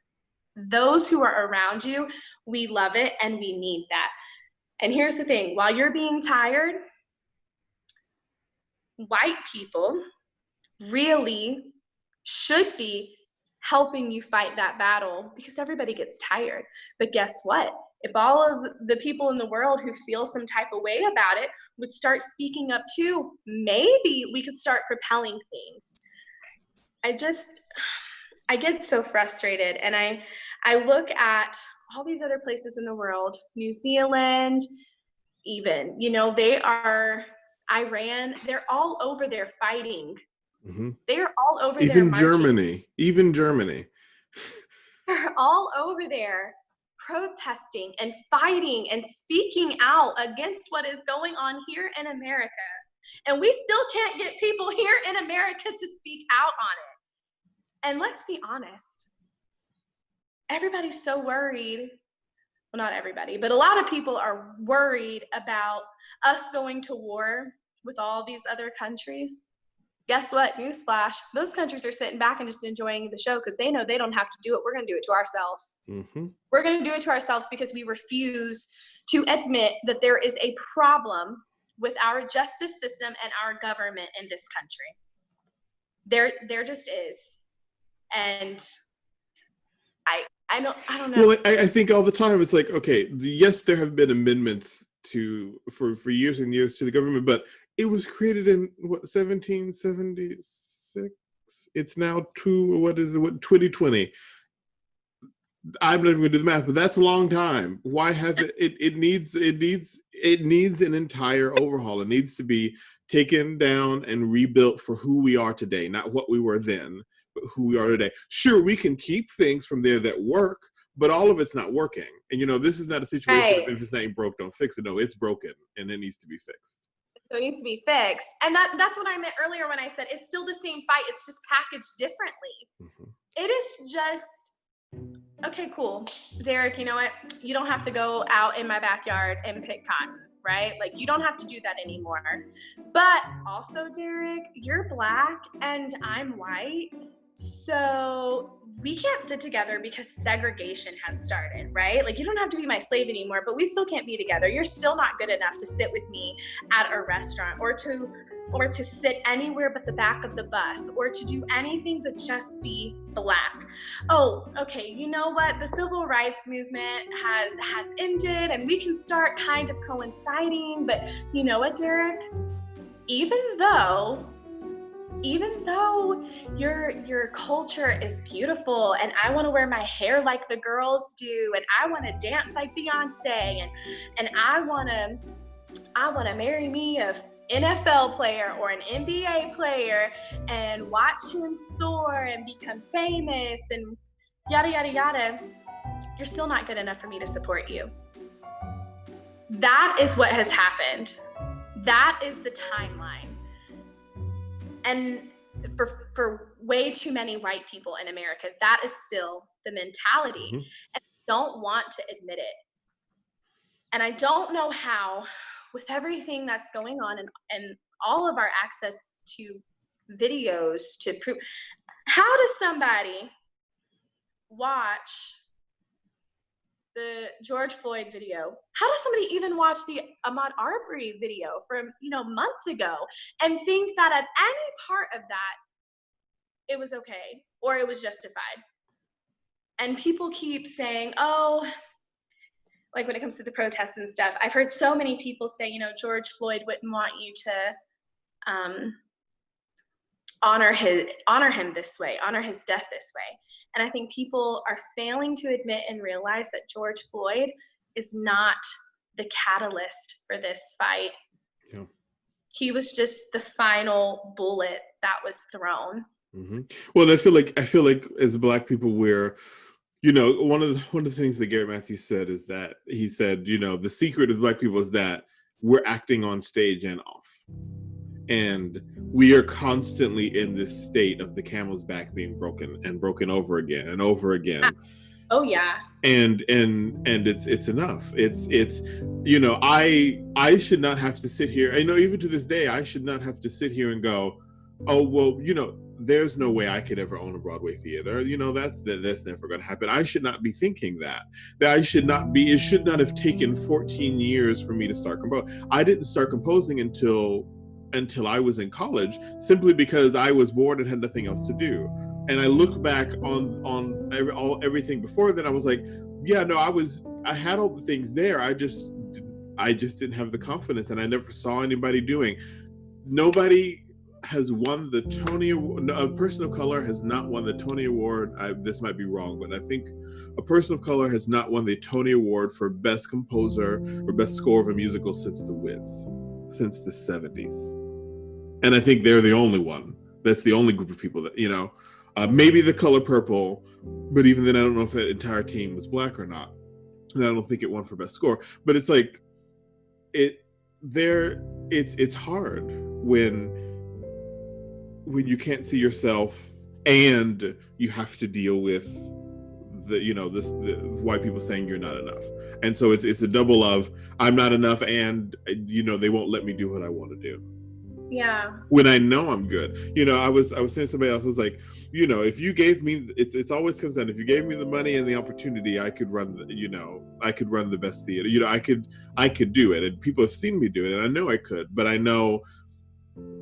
those who are around you, we love it and we need that. And here's the thing, while you're being tired, white people really should be helping you fight that battle, because everybody gets tired. But guess what? If all of the people in the world who feel some type of way about it would start speaking up too, maybe we could start propelling things. I get so frustrated, and I look at all these other places in the world, New Zealand, even, they are Iran, they're all over there fighting. Mm-hmm. They're all over there Even marching. Germany. They're all over there protesting and fighting and speaking out against what is going on here in America. And we still can't get people here in America to speak out on it. And let's be honest, everybody's so worried. Well, not everybody, but a lot of people are worried about us going to war with all these other countries. Guess what? Newsflash. Those countries are sitting back and just enjoying the show because they know they don't have to do it. We're going to do it to ourselves. Mm-hmm. We're going to do it to ourselves because we refuse to admit that there is a problem with our justice system and our government in this country. There just is. And I don't know. Well, I think all the time it's like, okay, yes, there have been amendments for years and years to the government, but it was created in 1776. It's now 2020. I'm not even gonna do the math, but that's a long time. Why have it? It needs an entire overhaul. It needs to be taken down and rebuilt for who we are today, not what we were then, but who we are today. Sure, we can keep things from there that work, but all of it's not working. And this is not a situation of if it's not broke, don't fix it. No, it's broken and it needs to be fixed. So it needs to be fixed. And that's what I meant earlier when I said it's still the same fight. It's just packaged differently. Mm-hmm. It is just, okay, cool. Derek, you know what? You don't have to go out in my backyard and pick cotton, right? Like, you don't have to do that anymore. But also, Derek, you're Black and I'm white. So we can't sit together because segregation has started, right? Like, you don't have to be my slave anymore, but we still can't be together. You're still not good enough to sit with me at a restaurant or to sit anywhere but the back of the bus or to do anything but just be Black. Oh, okay, you know what? The civil rights movement has ended and we can start kind of coinciding, but you know what, Derek? Even though your culture is beautiful and I want to wear my hair like the girls do and I want to dance like Beyonce and I want to marry me a NFL player or an NBA player and watch him soar and become famous and yada yada yada, you're still not good enough for me to support you. That is what has happened. That is the timeline. And for way too many white people in America, that is still the mentality. Mm-hmm. And I don't want to admit it. And I don't know how, with everything that's going on in all of our access to videos to prove. How does somebody watch the George Floyd video? How does somebody even watch the Ahmaud Arbery video from, months ago and think that at any part of that it was okay or it was justified? And people keep saying, oh, like when it comes to the protests and stuff, I've heard so many people say, George Floyd wouldn't want you to honor him this way, honor his death this way. And I think people are failing to admit and realize that George Floyd is not the catalyst for this fight. Yeah. He was just the final bullet that was thrown. Mm-hmm. Well, I feel like as Black people, we're, one of the things that Gary Matthews said is that he said, the secret of Black people is that we're acting on stage and off. And we are constantly in this state of the camel's back being broken over again and over again. Oh yeah. And it's enough. It's I should not have to sit here. I know even to this day, I should not have to sit here and go, oh, well, there's no way I could ever own a Broadway theater. That's never going to happen. I should not be thinking that it should not have taken 14 years for me to start composing. I didn't start composing until I was in college, simply because I was bored and had nothing else to do. And I look back on everything before then, I was like, yeah, no, I had all the things there. I just didn't have the confidence, and I never saw anybody doing. Nobody has won the Tony Award. A person of color has not won the Tony Award. This might be wrong, but I think a person of color has not won the Tony Award for Best Composer or Best Score of a Musical since The Wiz, since the 70s. And I think they're the only one. That's the only group of people that, maybe The Color Purple, but even then I don't know if that entire team was Black or not. And I don't think it won for Best Score. But it's like, it's hard when you can't see yourself and you have to deal with the white people saying you're not enough. And so it's a double of I'm not enough, and they won't let me do what I want to do. Yeah. When I know I'm good. I was saying to somebody else, I was like, if you gave me, it's always comes down, if you gave me the money and the opportunity, I could run the best theater. I could do it, and people have seen me do it, and I know I could. But I know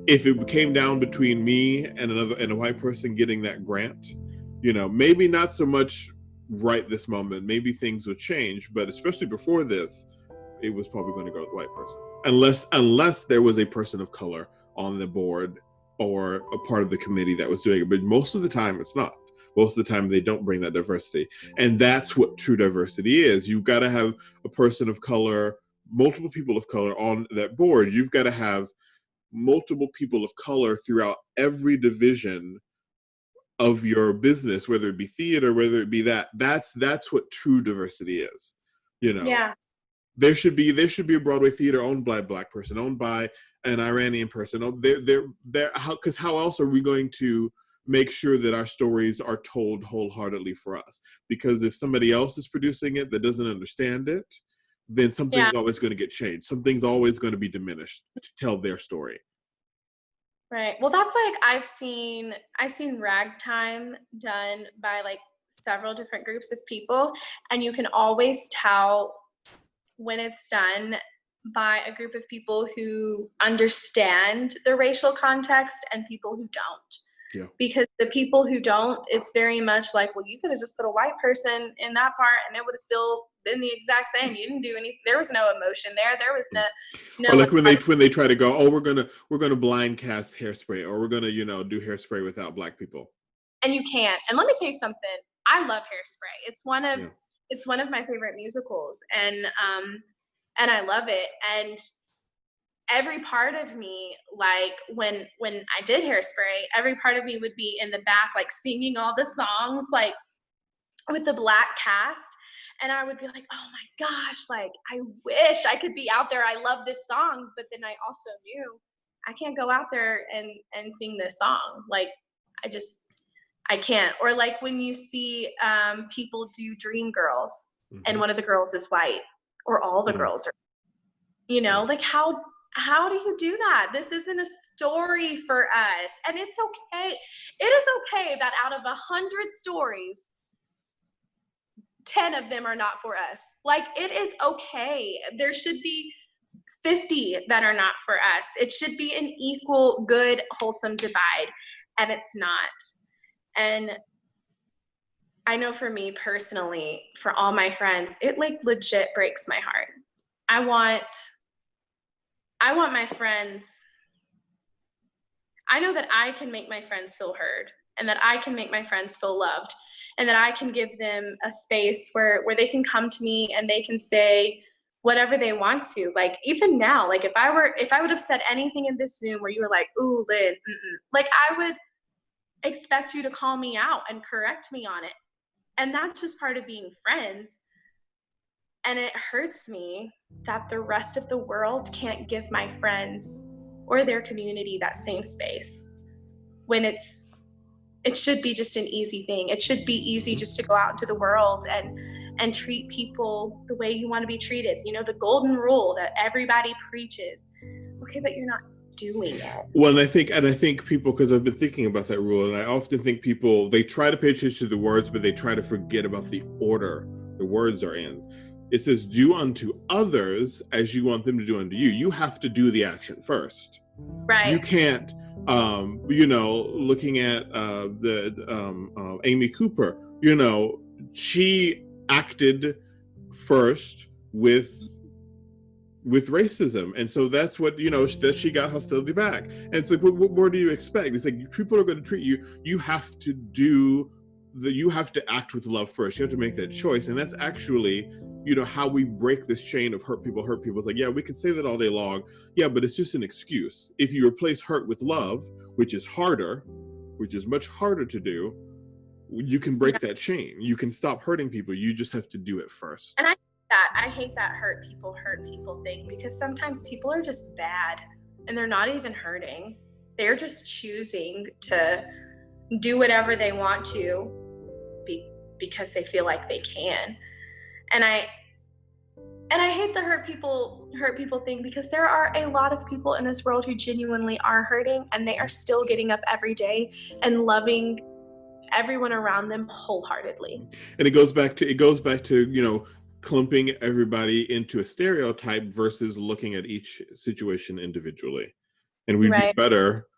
if it came down between me and a white person getting that grant, maybe not so much right this moment, maybe things would change, but especially before this, it was probably going to go to the white person, unless there was a person of color on the board or a part of the committee that was doing it. But most of the time it's not. Most of the time they don't bring that diversity, and that's what true diversity is. You've got to have a person of color, multiple people of color on that board. You've got to have multiple people of color throughout every division of your business, whether it be theater, whether it be that's what true diversity is. Yeah. There should be a Broadway theater owned by a Black person, owned by an Iranian person. Because how else are we going to make sure that our stories are told wholeheartedly for us? Because if somebody else is producing it that doesn't understand it, then something's always going to get changed. Something's always going to be diminished to tell their story. Right. Well, that's like I've seen ragtime done by like several different groups of people, and you can always tell when it's done by a group of people who understand the racial context and people who don't. Yeah. Because the people who don't, it's very much like, well, you could have just put a white person in that part and it would have still been the exact same. You didn't do anything. There was no emotion there. There was no. Or like when they try to go, oh, we're gonna blind cast Hairspray, or we're gonna do Hairspray without Black people. And you can't. And let me tell you something. I love Hairspray. It's one of my favorite musicals, and I love it. And every part of me, like when I did Hairspray, every part of me would be in the back, like singing all the songs, like with the Black cast. And I would be like, oh my gosh, like I wish I could be out there. I love this song. But then I also knew I can't go out there and sing this song. Like I can't. Or like when you see people do Dreamgirls, and one of the girls is white, or all the girls are, like how how do you do that? This isn't a story for us. And it's okay. It is okay that out of 100 stories, 10 of them are not for us. Like, it is okay. There should be 50 that are not for us. It should be an equal, good, wholesome divide. And it's not. And I know for me personally, for all my friends, it like legit breaks my heart. I want my friends, I know that I can make my friends feel heard, and that I can make my friends feel loved, and that I can give them a space where they can come to me and they can say whatever they want to. Like, even now, like if I would have said anything in this Zoom where you were like, ooh, Lynn, like, I would expect you to call me out and correct me on it. And that's just part of being friends. And it hurts me that the rest of the world can't give my friends or their community that same space, when it should be just an easy thing. It should be easy just to go out into the world and treat people the way you want to be treated. You know, the golden rule that everybody preaches. Okay, but you're not doing it. Well, and I think people, because I've been thinking about that rule, and I often think people, they try to pay attention to the words, but they try to forget about the order the words are in. It says, do unto others as you want them to do unto you. You have to do the action first. Right. You can't, looking at Amy Cooper, she acted first with racism, and so that's what that she got hostility back. And it's like, what more do you expect? It's like, people are going to treat you. You have to act with love first. You have to make that choice, and that's actually how we break this chain of hurt people. It's like, yeah, we can say that all day long, yeah, but it's just an excuse. If you replace hurt with love, which is much harder to do, you can break that chain. You can stop hurting people. You just have to do it first. And I hate that hurt people thing, because sometimes people are just bad and they're not even hurting. They're just choosing to do whatever they want to because they feel like they can. And I hate the hurt people thing, because there are a lot of people in this world who genuinely are hurting, and they are still getting up every day and loving everyone around them wholeheartedly. And it goes back to clumping everybody into a stereotype versus looking at each situation individually. And we'd be better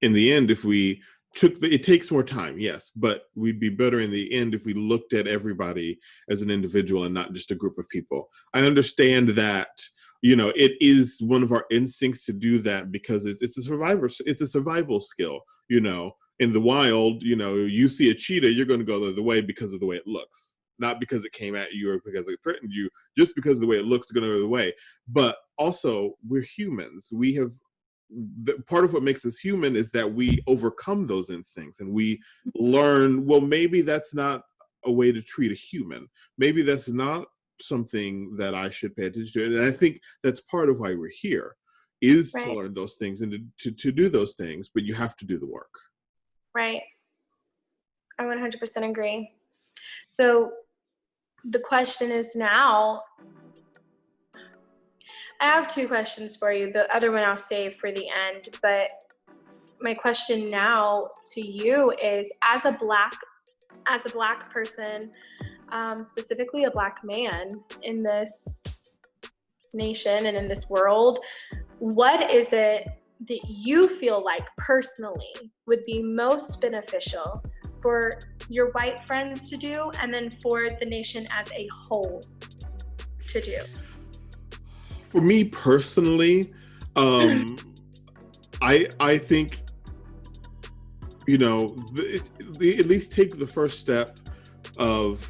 in the end if we it takes more time, yes, but we'd be better in the end if we looked at everybody as an individual and not just a group of people. I understand that, it is one of our instincts to do that, because it's a survival skill. In the wild, you see a cheetah, you're going to go the other way because of the way it looks, not because it came at you or because it threatened you. Just because of the way it looks, it's going to go the other way. But also, we're humans. We have part of what makes us human is that we overcome those instincts, and we learn, well, maybe that's not a way to treat a human. Maybe that's not something that I should pay attention to. And I think that's part of why we're here, is to learn those things and to do those things, but you have to do the work. Right. I 100% agree. So the question is now, I have two questions for you. The other one I'll save for the end, but my question now to you is, as a black person, specifically a black man in this nation and in this world, what is it that you feel like personally would be most beneficial for your white friends to do, and then for the nation as a whole to do? For me personally, I think, at least take the first step of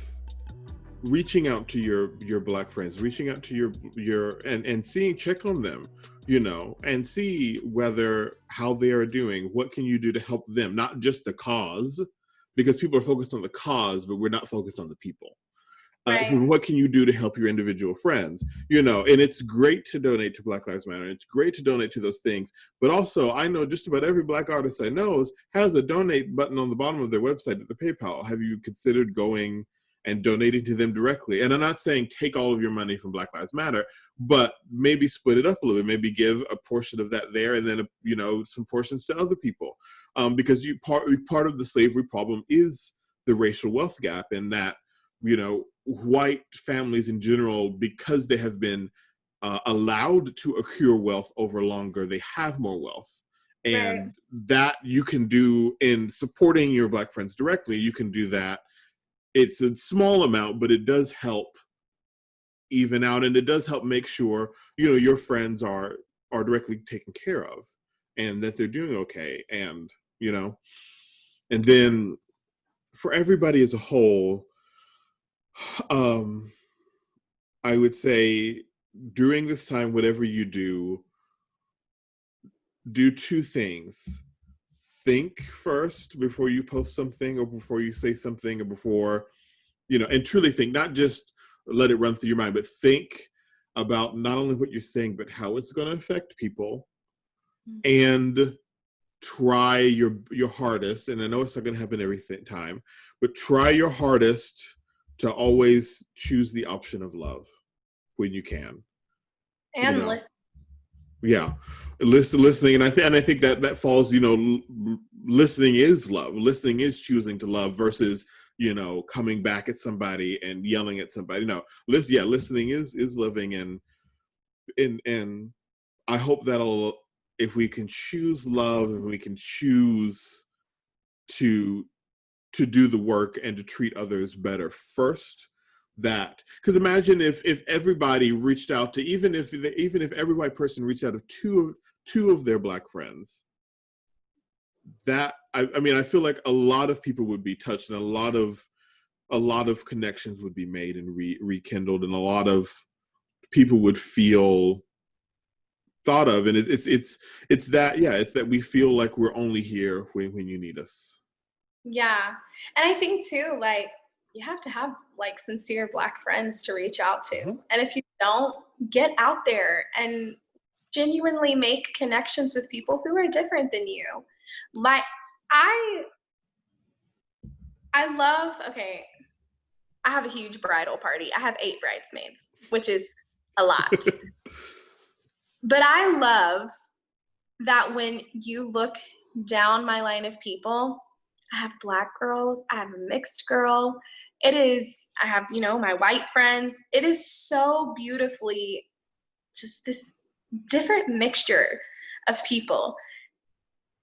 reaching out to your black friends, reaching out to your and check on them, and see how they are doing. What can you do to help them? Not just the cause, because people are focused on the cause, but we're not focused on the people. What can you do to help your individual friends? And it's great to donate to Black Lives Matter. It's great to donate to those things. But also, I know just about every black artist I know has a donate button on the bottom of their website at the PayPal. Have you considered going and donating to them directly. And I'm not saying take all of your money from Black Lives Matter, but maybe split it up a little bit. Maybe give a portion of that there, and then some portions to other people, because part of the slavery problem is the racial wealth gap, and that white families in general, because they have been allowed to accrue wealth over longer, they have more wealth. Right. And that you can do in supporting your Black friends directly. You can do that. It's a small amount, but it does help even out, and it does help make sure your friends are directly taken care of, and that they're doing okay. And and then for everybody as a whole, I would say during this time, whatever you do two things. Think first before you post something, or before you say something, or before, and truly think, not just let it run through your mind, but think about not only what you're saying, but how it's going to affect people. And try your hardest, and I know it's not going to happen every time, but try your hardest to always choose the option of love when you can. And listen. Yeah, listening, and I think that falls. Listening is love. Listening is choosing to love versus coming back at somebody and yelling at somebody. No, listening is loving, and I hope that'll, if we can choose love, and we can choose to do the work and to treat others better first. That, because imagine if everybody reached out to, even if every white person reached out to two of their Black friends, that I feel like a lot of people would be touched, and a lot of connections would be made and rekindled, and a lot of people would feel thought of. And it's that we feel like we're only here when you need us. Yeah. And I think too, like, you have to have like sincere Black friends to reach out to. Mm-hmm. And if you don't, get out there and genuinely make connections with people who are different than you. Like, I love, okay, I have a huge bridal party. I have 8 bridesmaids, which is a lot. But I love that when you look down my line of people, I have Black girls, I have a mixed girl. I have, my white friends. It is so beautifully just this different mixture of people.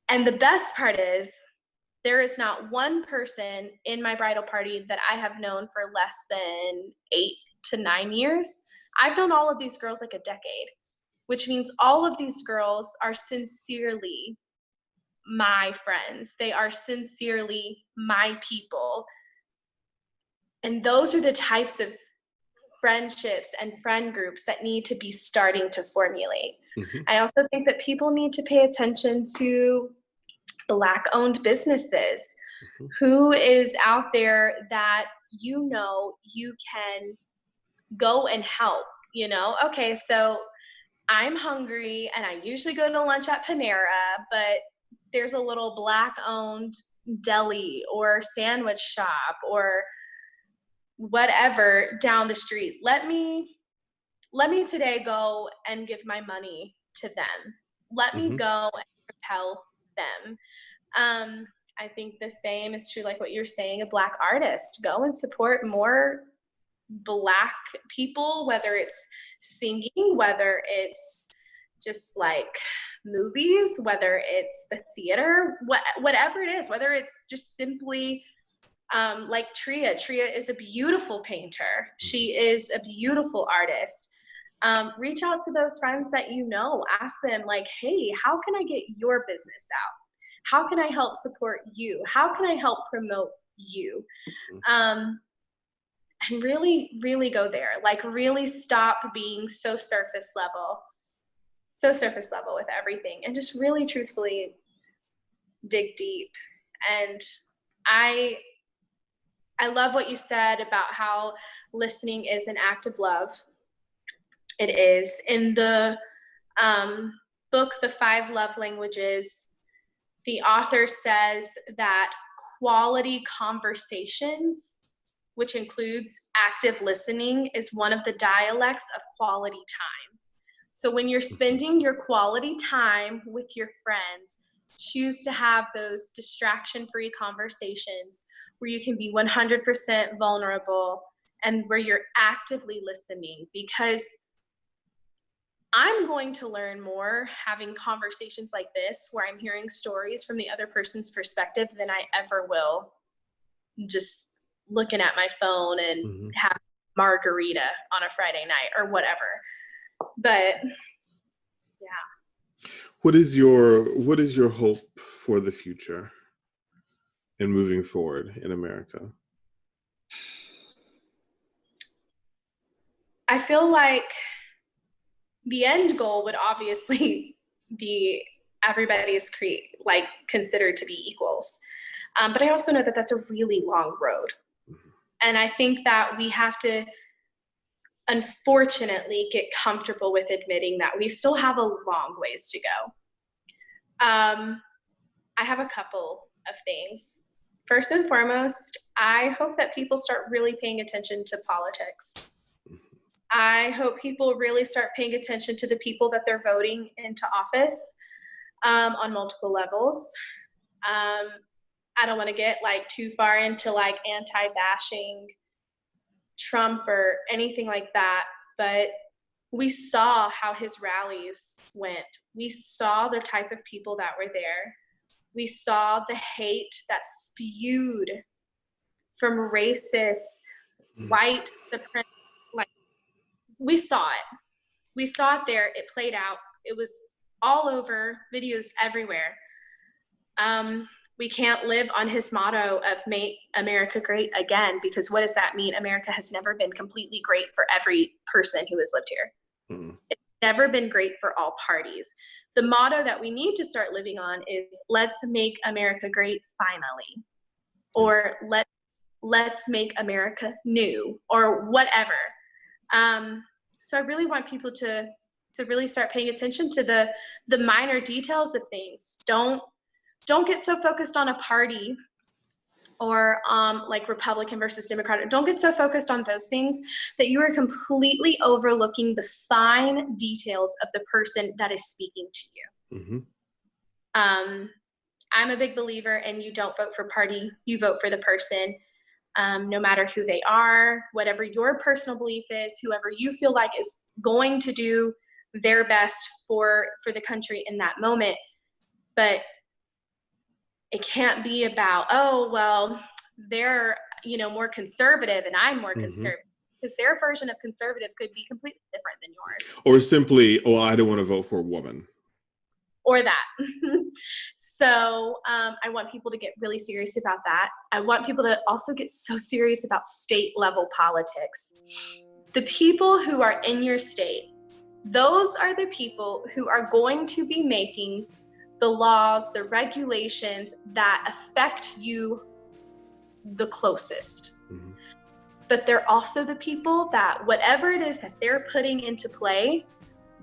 And the best part is, there is not one person in my bridal party that I have known for less than 8 to 9 years. I've known all of these girls like a decade, which means all of these girls are sincerely my friends. They are sincerely my people. And those are the types of friendships and friend groups that need to be starting to formulate. Mm-hmm. I also think that people need to pay attention to Black-owned businesses. Mm-hmm. Who is out there that you can go and help, Okay, so I'm hungry and I usually go to lunch at Panera, but there's a little Black-owned deli or sandwich shop or whatever down the street. Let me today go and give my money to them. Let me go and propel them. I think the same is true, like what you're saying, a Black artist. Go and support more Black people, whether it's singing, whether it's just like movies, whether it's the theater, whatever it is, whether it's just simply like Tria. Tria is a beautiful painter. She is a beautiful artist. Reach out to those friends that ask them like, hey, how can I get your business out? How can I help support you? How can I help promote you? And really, really go there. Like, really stop being so surface level with everything, and just really truthfully dig deep. And I love what you said about how listening is an act of love. It is. In the book, The 5 Love Languages, the author says that quality conversations which includes active listening, is one of the dialects of quality time. So when you're spending your quality time with your friends, choose to have those distraction-free conversations where you can be 100% vulnerable and where you're actively listening, because I'm going to learn more having conversations like this where I'm hearing stories from the other person's perspective than I ever will just looking at my phone and have margarita on a Friday night or whatever. But yeah. What is your hope for the future and moving forward in America? I feel like the end goal would obviously be everybody is considered to be equals. But I also know that that's a really long road. And I think that we have to, unfortunately, get comfortable with admitting that we still have a long ways to go. I have a couple of things. First and foremost, I hope that people start really paying attention to politics. I hope people really start paying attention to the people that they're voting into office on multiple levels. I don't want to get too far into anti-bashing Trump or anything like that, but we saw how his rallies went. We saw the type of people that were there. We saw the hate that spewed from racist, white supremacists. We saw it. We saw it there. It played out. It was all over, videos everywhere. We can't live on his motto of make America great again, because what does that mean? America has never been completely great for every person who has lived here. It's never been great for all parties. The motto that we need to start living on is let's make America great finally, or let's make America new, or whatever. So I really want people to really start paying attention to the minor details of things. Don't get so focused on a party or Republican versus Democrat. Don't get so focused on those things that you are completely overlooking the fine details of the person that is speaking to you. I'm a big believer in you don't vote for party, you vote for the person. No matter who they are, whatever your personal belief is, whoever you feel like is going to do their best for the country in that moment. But it can't be about, oh, well, they're, more conservative and I'm more conservative, because their version of conservative could be completely different than yours. Or simply, oh, I don't want to vote for a woman. Or that. So I want people to get really serious about that. I want people to also get so serious about state level politics. The people who are in your state, those are the people who are going to be making the laws, the regulations that affect you the closest. But they're also the people that whatever it is that they're putting into play,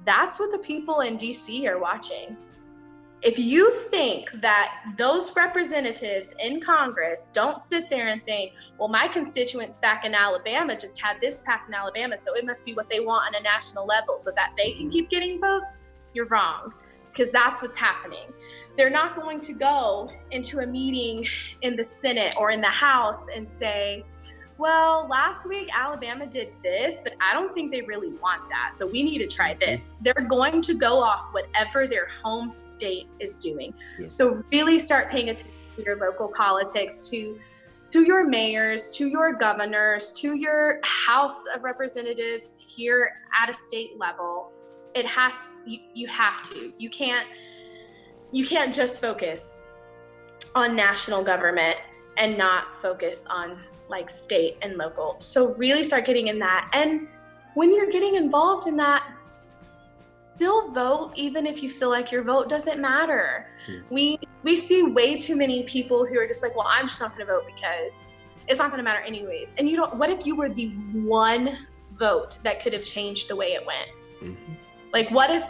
that's what the people in DC are watching. If you think that those representatives in Congress don't sit there and think, well, my constituents back in Alabama just had this passed in Alabama, so it must be what they want on a national level so that they can keep getting votes, you're wrong, because that's what's happening. They're not going to go into a meeting in the Senate or in the House and say, well, last week Alabama did this, but I don't think they really want that, so we need to try this. They're going to go off whatever their home state is doing. So really start paying attention to your local politics, to your mayors, to your governors, to your House of Representatives here at a state level. You have to. You can't just focus on national government and not focus on state and local. So really start getting in that. And when you're getting involved in that, still vote, even if you feel like your vote doesn't matter. We see way too many people who are just like, well, I'm just not going to vote because it's not going to matter anyways. And what if you were the one vote that could have changed the way it went? What if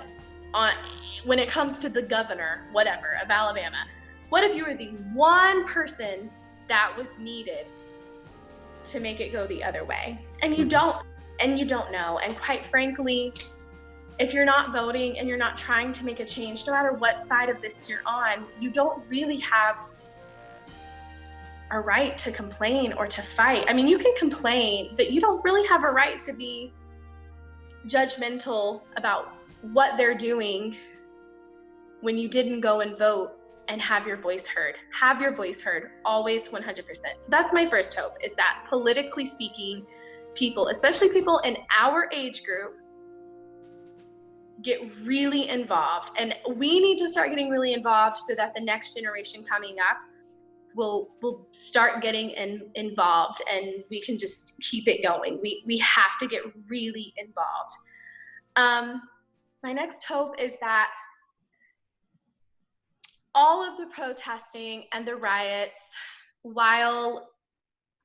when it comes to the governor, whatever, of Alabama, what if you were the one person that was needed to make it go the other way. And you don't know. And quite frankly, if you're not voting and you're not trying to make a change, no matter what side of this you're on, you don't really have a right to complain or to fight. I mean, you can complain, but you don't really have a right to be judgmental about what they're doing when you didn't go and vote and have your voice heard. Have your voice heard, always 100%. So that's my first hope, is that politically speaking, people, especially people in our age group, get really involved. And we need to start getting really involved so that the next generation coming up will start getting involved, and we can just keep it going. We have to get really involved. My next hope is that all of the protesting and the riots, while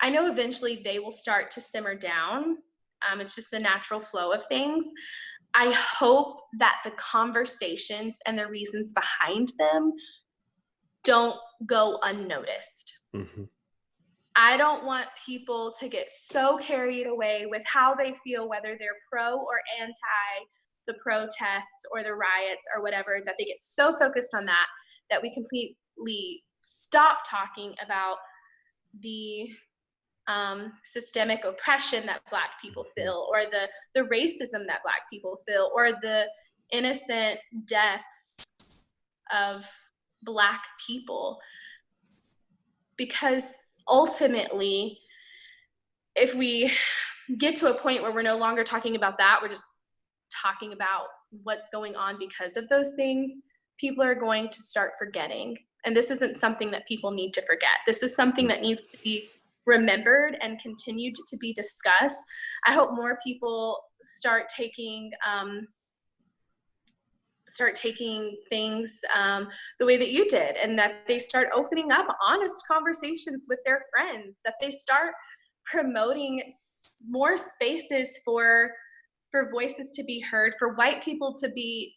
I know eventually they will start to simmer down, it's just the natural flow of things, I hope that the conversations and the reasons behind them don't go unnoticed. Mm-hmm. I don't want people to get so carried away with how they feel, whether they're pro or anti the protests or the riots or whatever, that they get so focused on that we completely stop talking about the systemic oppression that Black people feel, or the racism that Black people feel, or the innocent deaths of Black people. Because ultimately, if we get to a point where we're no longer talking about that, we're just talking about what's going on because of those things, people are going to start forgetting. And this isn't something that people need to forget. This is something that needs to be remembered and continued to be discussed. I hope more people start taking things the way that you did, and that they start opening up honest conversations with their friends, that they start promoting more spaces for voices to be heard, for white people to be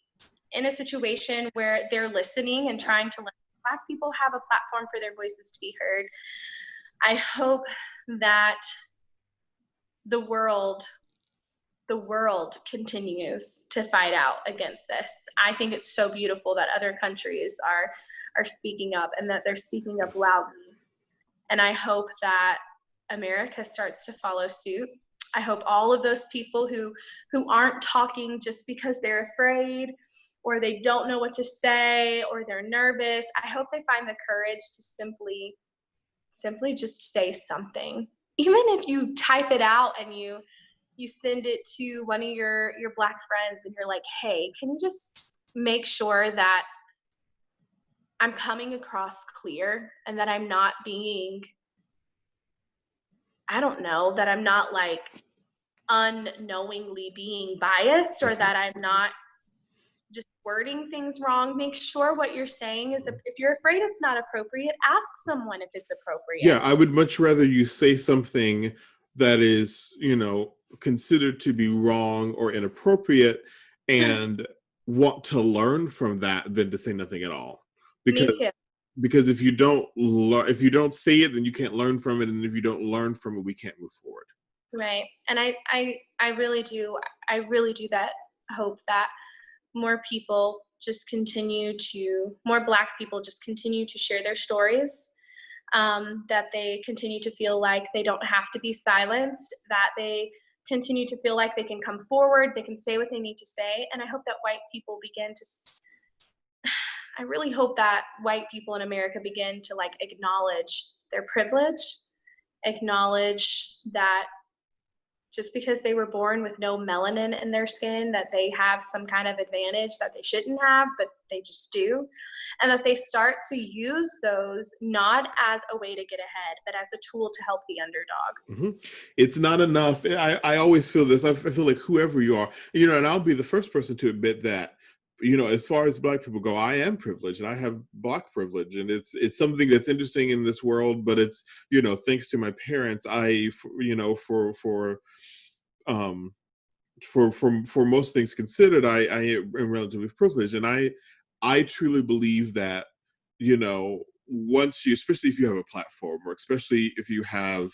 in a situation where they're listening and trying to learn. Black people have a platform for their voices to be heard. I hope that the world continues to fight out against this. I think it's so beautiful that other countries are speaking up, and that they're speaking up loudly. And I hope that America starts to follow suit. I hope all of those people who aren't talking just because they're afraid, or they don't know what to say, or they're nervous, I hope they find the courage to simply just say something. Even if you type it out and you send it to one of your Black friends and you're like, hey, can you just make sure that I'm coming across clear, and that I'm not being, I don't know, that I'm not like unknowingly being biased, or that I'm not just wording things wrong. Make sure what you're saying is, if you're afraid it's not appropriate, ask someone if it's appropriate. Yeah, I would much rather you say something that is, considered to be wrong or inappropriate and want to learn from that than to say nothing at all. Me too. Because if you don't say it, then you can't learn from it, and if you don't learn from it, we can't move forward. Right. And I really do that hope that more people just more Black people just continue to share their stories, that they continue to feel like they don't have to be silenced, that they continue to feel like they can come forward, they can say what they need to say. And I hope that white people I really hope that white people in America begin to acknowledge their privilege, acknowledge that just because they were born with no melanin in their skin, that they have some kind of advantage that they shouldn't have, but they just do. And that they start to use those not as a way to get ahead, but as a tool to help the underdog. Mm-hmm. It's not enough. I always feel this. I feel like whoever you are, and I'll be the first person to admit that, as far as Black people go, I am privileged, and I have Black privilege, and it's something that's interesting in this world. But it's, thanks to my parents, for most things considered, I am relatively privileged, and I truly believe that, once you, especially if you have a platform, or especially if you have,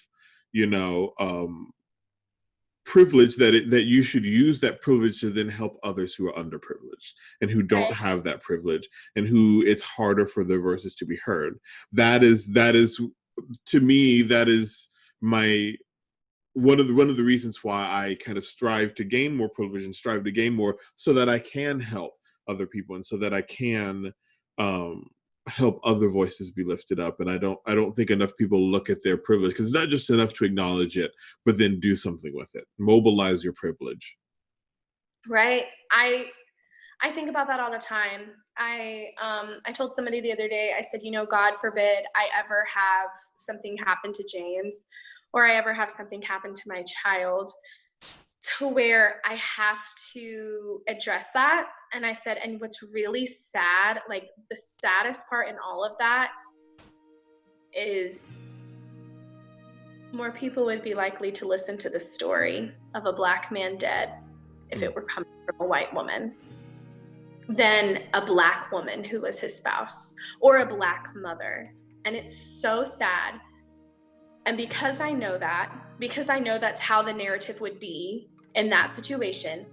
privilege, that you should use that privilege to then help others who are underprivileged and who don't have that privilege, and who it's harder for their voices to be heard. That is to me, that is my one of the reasons why I kind of strive to gain more privilege and strive to gain more, so that I can help other people, and so that I can help other voices be lifted up. And I don't think enough people look at their privilege, because it's not just enough to acknowledge it, but then do something with it. Mobilize your privilege. Right. I think about that all the time. I told somebody the other day, I said, God forbid I ever have something happen to James, or I ever have something happen to my child, to where I have to address that. And I said, and what's really sad, like the saddest part in all of that, is more people would be likely to listen to the story of a Black man dead if it were coming from a white woman than a Black woman who was his spouse, or a Black mother. And it's so sad. And because I know that's how the narrative would be in that situation,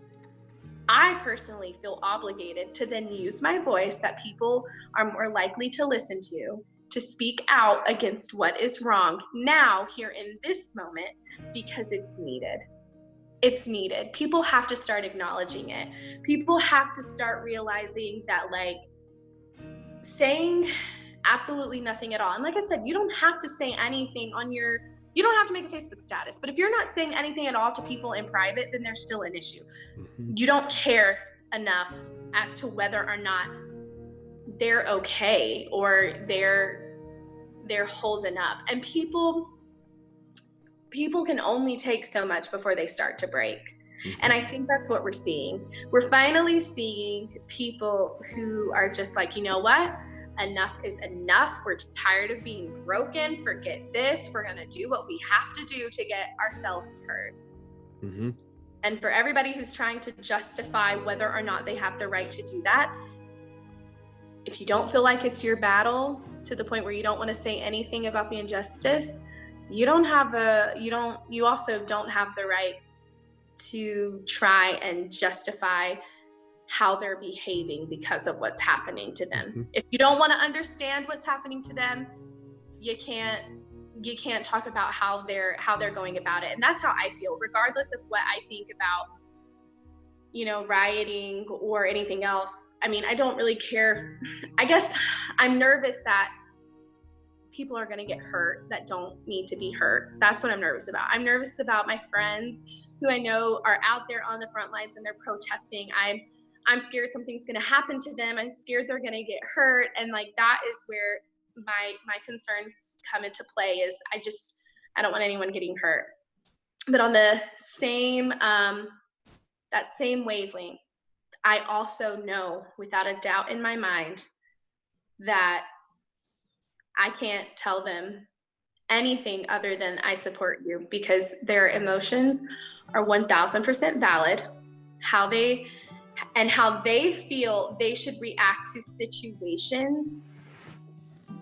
I personally feel obligated to then use my voice that people are more likely to listen to speak out against what is wrong now, here in this moment, because it's needed. It's needed. People have to start acknowledging it. People have to start realizing that, like, saying absolutely nothing at all. And like I said, you don't have to say anything you don't have to make a Facebook status, but if you're not saying anything at all to people in private, then there's still an issue. You don't care enough as to whether or not they're okay, or they're holding up. And people can only take so much before they start to break. And I think that's what we're seeing. We're finally seeing people who are just like, you know what? Enough is enough. We're tired of being broken. Forget this. We're going to do what we have to do to get ourselves heard. And for everybody who's trying to justify whether or not they have the right to do that, if you don't feel like it's your battle to the point where you don't want to say anything about the injustice, you also don't have the right to try and justify how they're behaving because of what's happening to them. If you don't want to understand what's happening to them, you can't talk about how they're going about it. And that's how I feel, regardless of what I think about, rioting or anything else. I mean, I don't really care. I guess I'm nervous that people are going to get hurt that don't need to be hurt. That's what I'm nervous about. I'm nervous about my friends who I know are out there on the front lines and they're protesting. I'm scared something's going to happen to them. I'm scared they're going to get hurt. And like, that is where my concerns come into play, is I don't want anyone getting hurt. But on the same, that same wavelength, I also know without a doubt in my mind that I can't tell them anything other than I support you, because their emotions are 1000% valid. How they feel they should react to situations,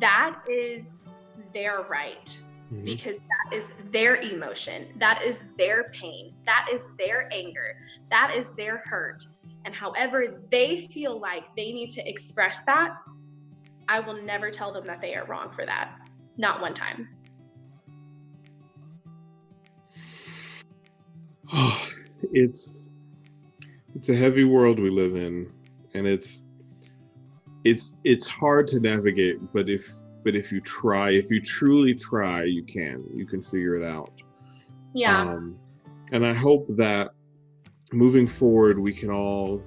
that is their right, because that is their emotion, that is their pain, that is their anger, that is their hurt. And however they feel like they need to express that, I will never tell them that they are wrong for that. Not one time. It's a heavy world we live in, and it's hard to navigate, but if you truly try, you can figure it out. Yeah. And I hope that moving forward we can all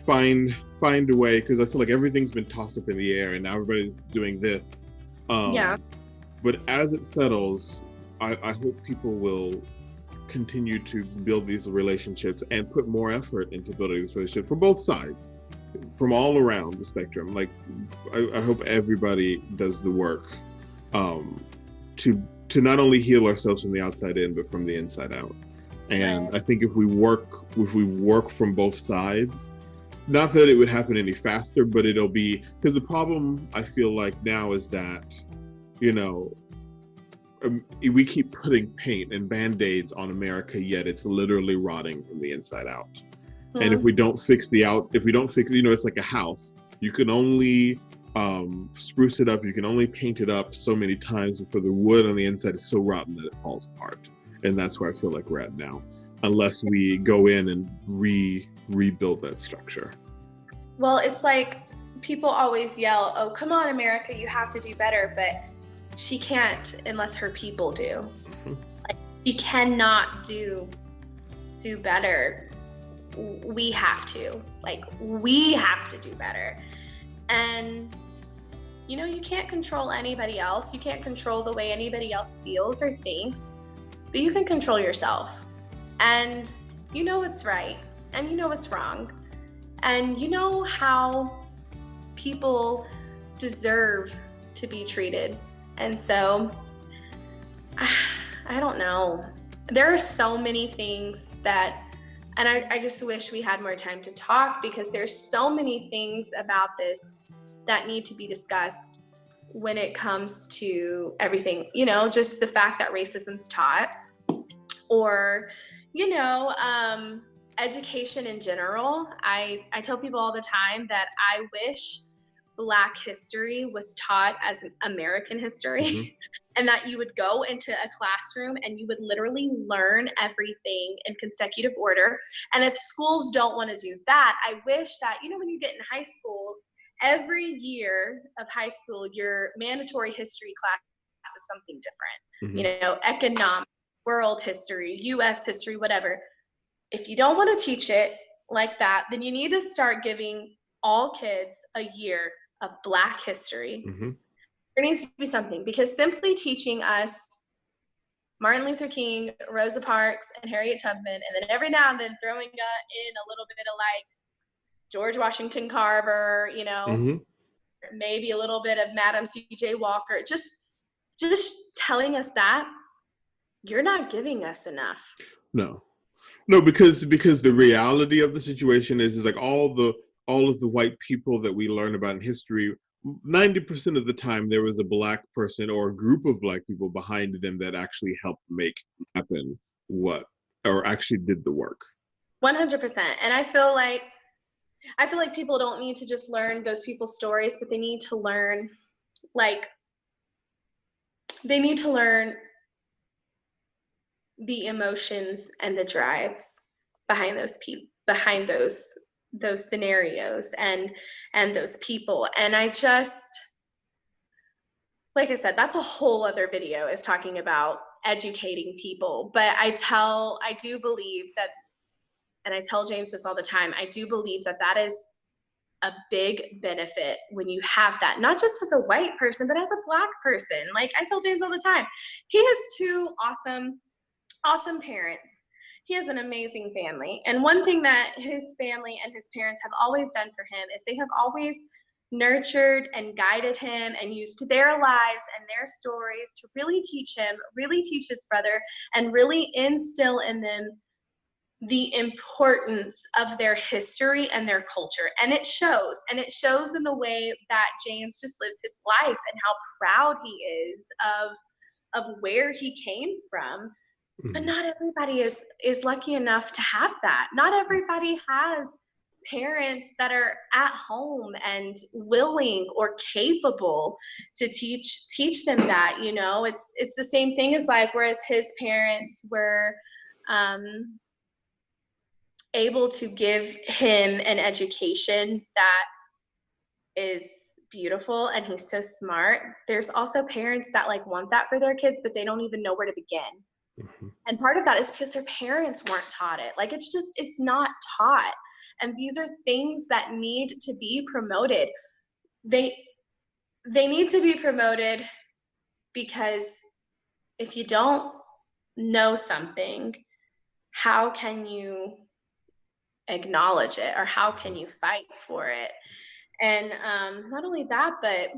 find a way, because I feel like everything's been tossed up in the air and now everybody's doing this. But as it settles, I hope people will continue to build these relationships and put more effort into building these relationships from both sides, from all around the spectrum. Like, I hope everybody does the work to not only heal ourselves from the outside in, but from the inside out. And I think if we work from both sides, not that it would happen any faster, but it'll be, because the problem I feel like now is that, we keep putting paint and band-aids on America, yet it's literally rotting from the inside out. And if we don't fix it's like a house. You can only spruce it up, you can only paint it up so many times before the wood on the inside is so rotten that it falls apart. And that's where I feel like we're at now, unless we go in and rebuild that structure. Well, it's like people always yell, "Oh, come on, America, you have to do better," but she can't unless her people do. Like, she cannot do better. We have to. Like, we have to do better. And you can't control anybody else. You can't control the way anybody else feels or thinks, but you can control yourself. And you know what's right, and you know what's wrong, and you know how people deserve to be treated. And so, I don't know. There are so many things that, and I just wish we had more time to talk, because there's so many things about this that need to be discussed when it comes to everything, just the fact that racism's taught, or, education in general. I tell people all the time that I wish Black history was taught as American history, and that you would go into a classroom and you would literally learn everything in consecutive order. And if schools don't want to do that, I wish that, when you get in high school, every year of high school, your mandatory history class is something different. Economics, world history, US history, whatever. If you don't want to teach it like that, then you need to start giving all kids a year of Black history. There needs to be something, because simply teaching us Martin Luther King, Rosa Parks, and Harriet Tubman, and then every now and then throwing in a little bit of like George Washington Carver, maybe a little bit of Madam C.J. Walker, just telling us that, you're not giving us enough. No, because the reality of the situation is like all of the white people that we learn about in history, 90% of the time there was a Black person or a group of Black people behind them that actually helped make happen or actually did the work. 100%. And I feel like people don't need to just learn those people's stories, but they need to learn the emotions and the drives behind those people, behind those scenarios and those people. And I just, like I said, that's a whole other video, is talking about educating people. But I do believe that, and I tell James this all the time, I do believe that that is a big benefit when you have that, not just as a white person, but as a Black person. Like I tell James all the time, he has two awesome parents. He has an amazing family. And one thing that his family and his parents have always done for him is they have always nurtured and guided him and used their lives and their stories to really teach him, really teach his brother, and really instill in them the importance of their history and their culture. And it shows in the way that James just lives his life and how proud he is of where he came from. But not everybody is lucky enough to have that. Not everybody has parents that are at home and willing or capable to teach them that. It's the same thing as like, whereas his parents were able to give him an education that is beautiful, and he's so smart. There's also parents that like want that for their kids, but they don't even know where to begin. And part of that is because their parents weren't taught it. Like it's not taught. And these are things that need to be promoted. They need to be promoted, because if you don't know something, how can you acknowledge it, or how can you fight for it? And not only that, but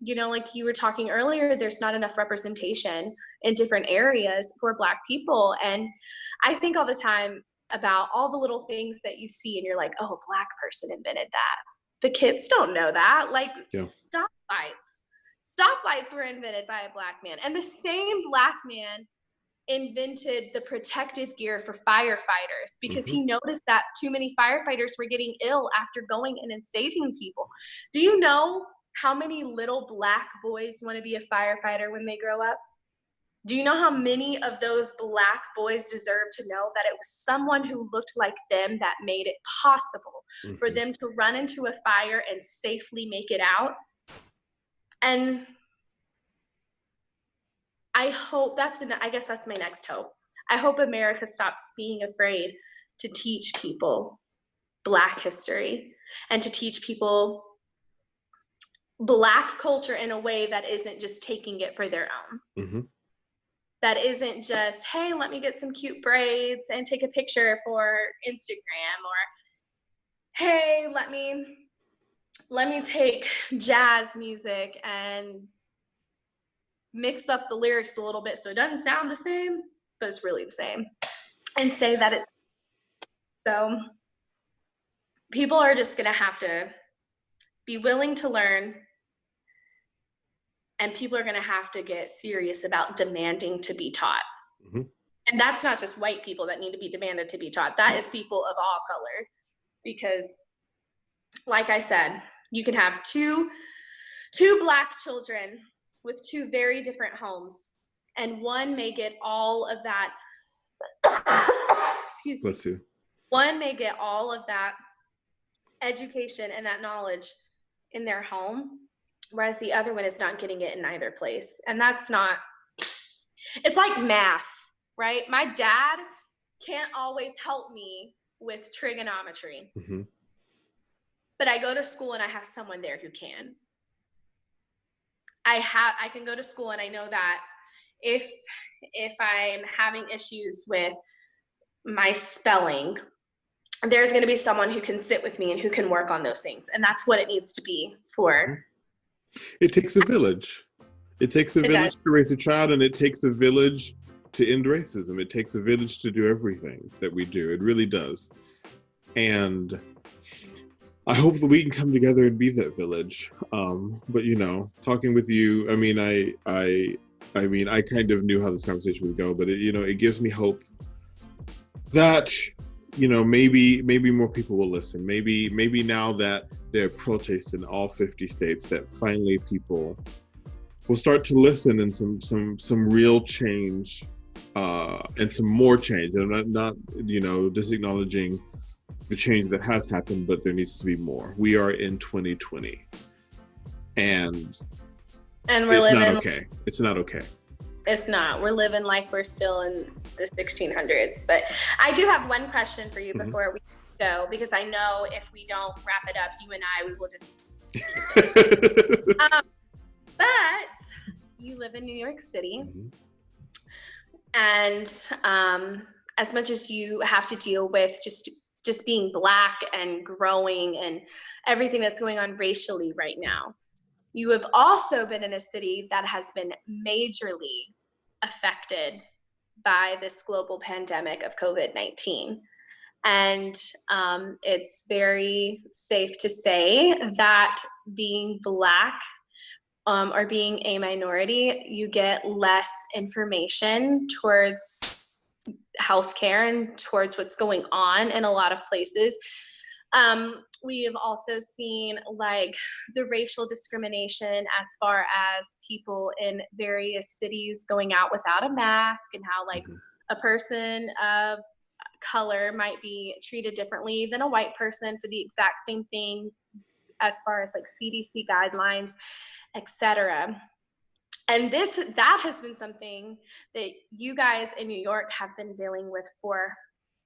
like you were talking earlier, there's not enough representation in different areas for Black people. And I think all the time about all the little things that you see and you're like, oh, a Black person invented that. The kids don't know that. Like stoplights. Stoplights were invented by a Black man. And the same Black man invented the protective gear for firefighters because he noticed that too many firefighters were getting ill after going in and saving people. Do you know how many little Black boys want to be a firefighter when they grow up? Do you know how many of those Black boys deserve to know that it was someone who looked like them that made it possible for them to run into a fire and safely make it out? And I hope I guess that's my next hope. I hope America stops being afraid to teach people Black history and to teach people Black culture in a way that isn't just taking it for their own. That isn't just, hey, let me get some cute braids and take a picture for Instagram, or hey, let me take jazz music and mix up the lyrics a little bit so it doesn't sound the same, but it's really the same, and say that it's so. People are just gonna have to be willing to learn, and people are gonna have to get serious about demanding to be taught. And that's not just white people that need to be demanded to be taught. That is people of all color, because like I said, you can have two Black children with two very different homes, and one may get all of that excuse me. Bless you. One may get all of that education and that knowledge in their home, whereas the other one is not getting it in either place. And that's not, it's like math, right? My dad can't always help me with trigonometry, but I go to school and I have someone there who can. I can go to school and I know that if I'm having issues with my spelling, there's going to be someone who can sit with me and who can work on those things. And that's what it needs to be for. It takes a village. It takes a village to raise a child, and it takes a village to end racism. It takes a village to do everything that we do. It really does. And I hope that we can come together and be that village. But you know, talking with you, I mean, I kind of knew how this conversation would go, but it gives me hope that, maybe more people will listen. Maybe now that there are protests in all 50 states, that finally people will start to listen, and some real change, and some more change. And I'm not just acknowledging the change that has happened, but there needs to be more. We are in 2020, and we're living. Not okay. It's not okay. It's not. We're living like we're still in the 1600s. But I do have one question for you before we go, because I know if we don't wrap it up, you and we will just. But you live in New York City, and as much as you have to deal with just being Black and growing and everything that's going on racially right now, you have also been in a city that has been majorly affected by this global pandemic of COVID-19. And it's very safe to say that being Black or being a minority, you get less information towards healthcare and towards what's going on in a lot of places. We have also seen like the racial discrimination as far as people in various cities going out without a mask, and how like a person of color might be treated differently than a white person for the exact same thing, as far as like CDC guidelines, etc. And that has been something that you guys in New York have been dealing with for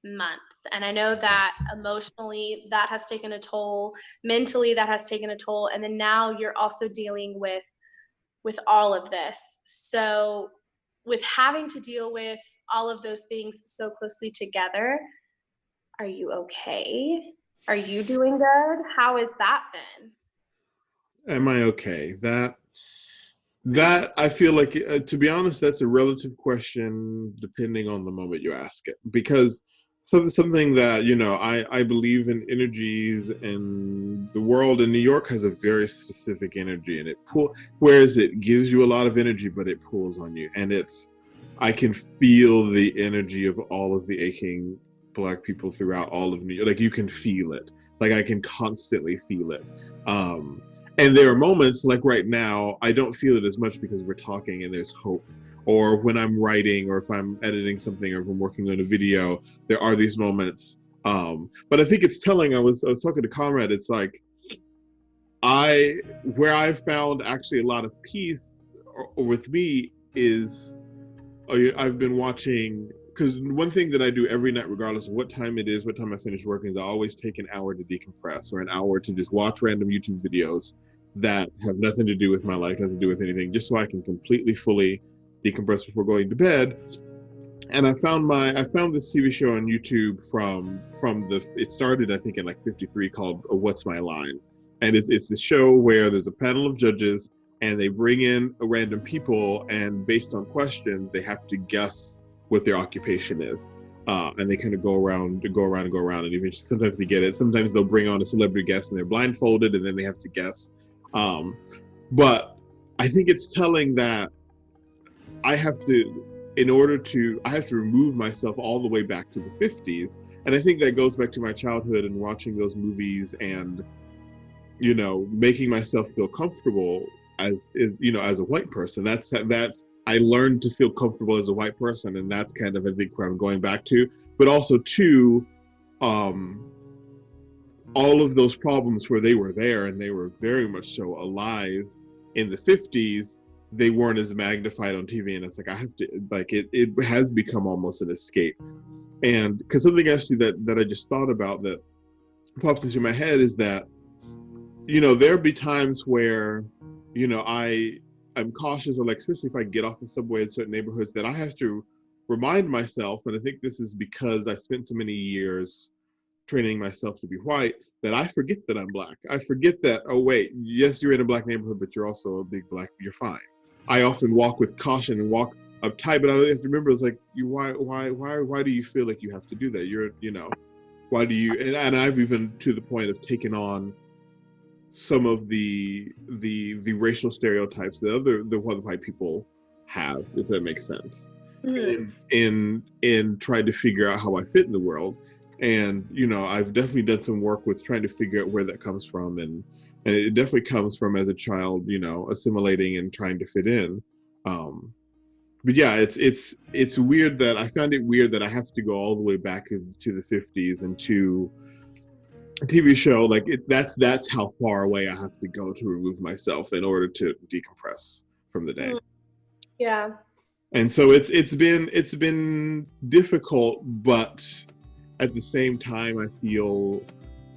months. And I know that emotionally that has taken a toll, mentally that has taken a toll, and then now you're also dealing with all of this. So with having to deal with all of those things so closely together, are you okay? Are you doing good? How has that been? Am I okay? That I feel like, to be honest, that's a relative question depending on the moment you ask it. Because something that, I believe in energies, and the world in New York has a very specific energy, and whereas it gives you a lot of energy, but it pulls on you. And I can feel the energy of all of the aching Black people throughout all of New York. Like, you can feel it. Like, I can constantly feel it. And there are moments, like right now, I don't feel it as much because we're talking and there's hope. Or when I'm writing, or if I'm editing something, or if I'm working on a video, there are these moments. But I think it's telling. I was talking to Conrad. It's like where I've found actually a lot of peace with me is I've been watching, because one thing that I do every night, regardless of what time it is, what time I finish working, is I always take an hour to decompress, or an hour to just watch random YouTube videos that have nothing to do with my life, nothing to do with anything, just so I can completely, fully decompress before going to bed. And I found this TV show on YouTube it started, I think, in like 53, called What's My Line? And it's this show where there's a panel of judges, and they bring in random people, and based on questions, they have to guess what their occupation is. And they kind of go around, and eventually sometimes they get it. Sometimes they'll bring on a celebrity guest and they're blindfolded, and then they have to guess. But I think it's telling that I have to remove myself all the way back to the 50s. And I think that goes back to my childhood and watching those movies, and, making myself feel comfortable as a white person. That's I learned to feel comfortable as a white person. And that's kind of, I think, where I'm going back to, but also to, all of those problems where they were there and they were very much so alive in the 50s. They weren't as magnified on TV, and it's like, I have to, like, it has become almost an escape. And because something actually that I just thought about that popped into my head is that, there'll be times where, I'm cautious, or like, especially if I get off the subway in certain neighborhoods, that I have to remind myself, and I think this is because I spent so many years training myself to be white, that I forget that I'm Black. I forget that, oh wait, yes, you're in a Black neighborhood, but you're also a big Black, you're fine. I often walk with caution and walk uptight, but I have to remember, it's like, why do you feel like you have to do that? Why do you, and I've even, to the point of, taken on some of the racial stereotypes that the white people have, if that makes sense, in trying to figure out how I fit in the world. And I've definitely done some work with trying to figure out where that comes from, and it definitely comes from, as a child, assimilating and trying to fit in. But yeah, it's weird that I found it weird that I have to go all the way back to the 50s and to a TV show like that's how far away I have to go to remove myself in order to decompress from the day. Yeah. And so it's been difficult, but at the same time, I feel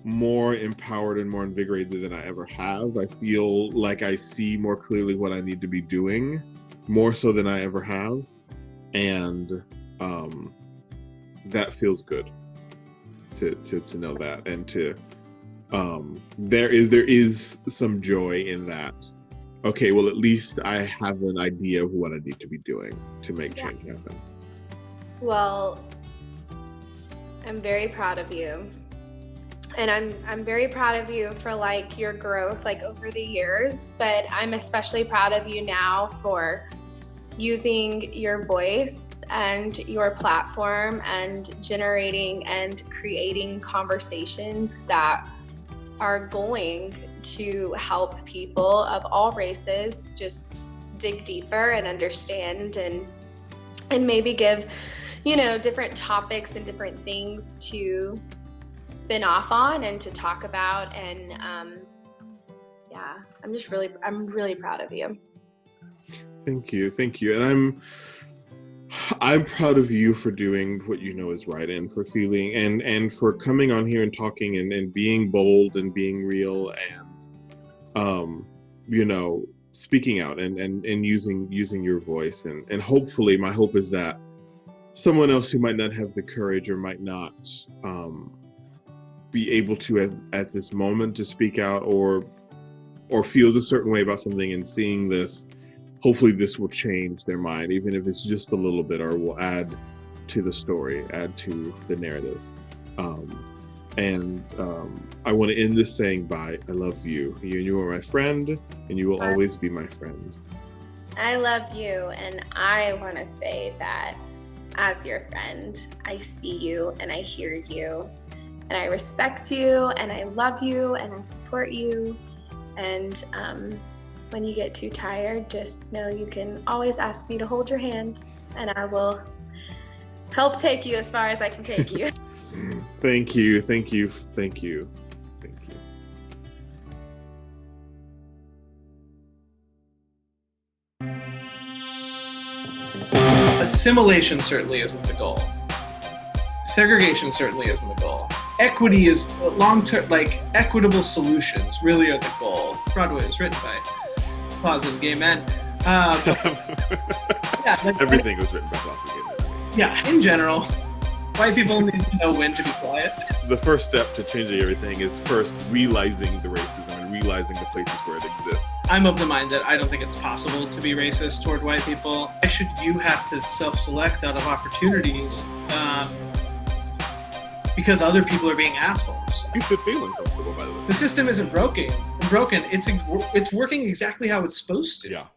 more empowered and more invigorated than I ever have. I feel like I see more clearly what I need to be doing, more so than I ever have. And that feels good to know that. And to there is some joy in that. Okay, well, at least I have an idea of what I need to be doing to make change happen. Well, I'm very proud of you. And I'm very proud of you for like your growth like over the years, but I'm especially proud of you now for using your voice and your platform and generating and creating conversations that are going to help people of all races just dig deeper and understand and maybe give, different topics and different things to spin off on and to talk about. And I'm really proud of you. Thank you. And I'm proud of you for doing what you know is right, and for feeling and for coming on here and talking and being bold and being real and speaking out and using your voice, and hopefully my hope is that someone else who might not have the courage or might not be able to at this moment to speak out or feels a certain way about something, and seeing this, hopefully this will change their mind, even if it's just a little bit, or will add to the story, add to the narrative. And I want to end this saying by, I love you. You are my friend, and you will always be my friend. I love you, and I want to say that as your friend, I see you and I hear you, and I respect you, and I love you, and I support you. And when you get too tired, just know you can always ask me to hold your hand, and I will help take you as far as I can take you. Thank you, thank you, thank you, thank you. Assimilation certainly isn't the goal. Segregation certainly isn't the goal. Equity is long-term, like equitable solutions really are the goal. Broadway was written by closeted gay men. Yeah, Everything was written by closeted gay men. Yeah, in general, white people need to know when to be quiet. The first step to changing everything is first realizing the racism and realizing the places where it exists. I'm of the mind that I don't think it's possible to be racist toward white people. Why should you have to self-select out of opportunities because other people are being assholes? You should feel uncomfortable, by the way. The system isn't broken. It's working exactly how it's supposed to. Yeah.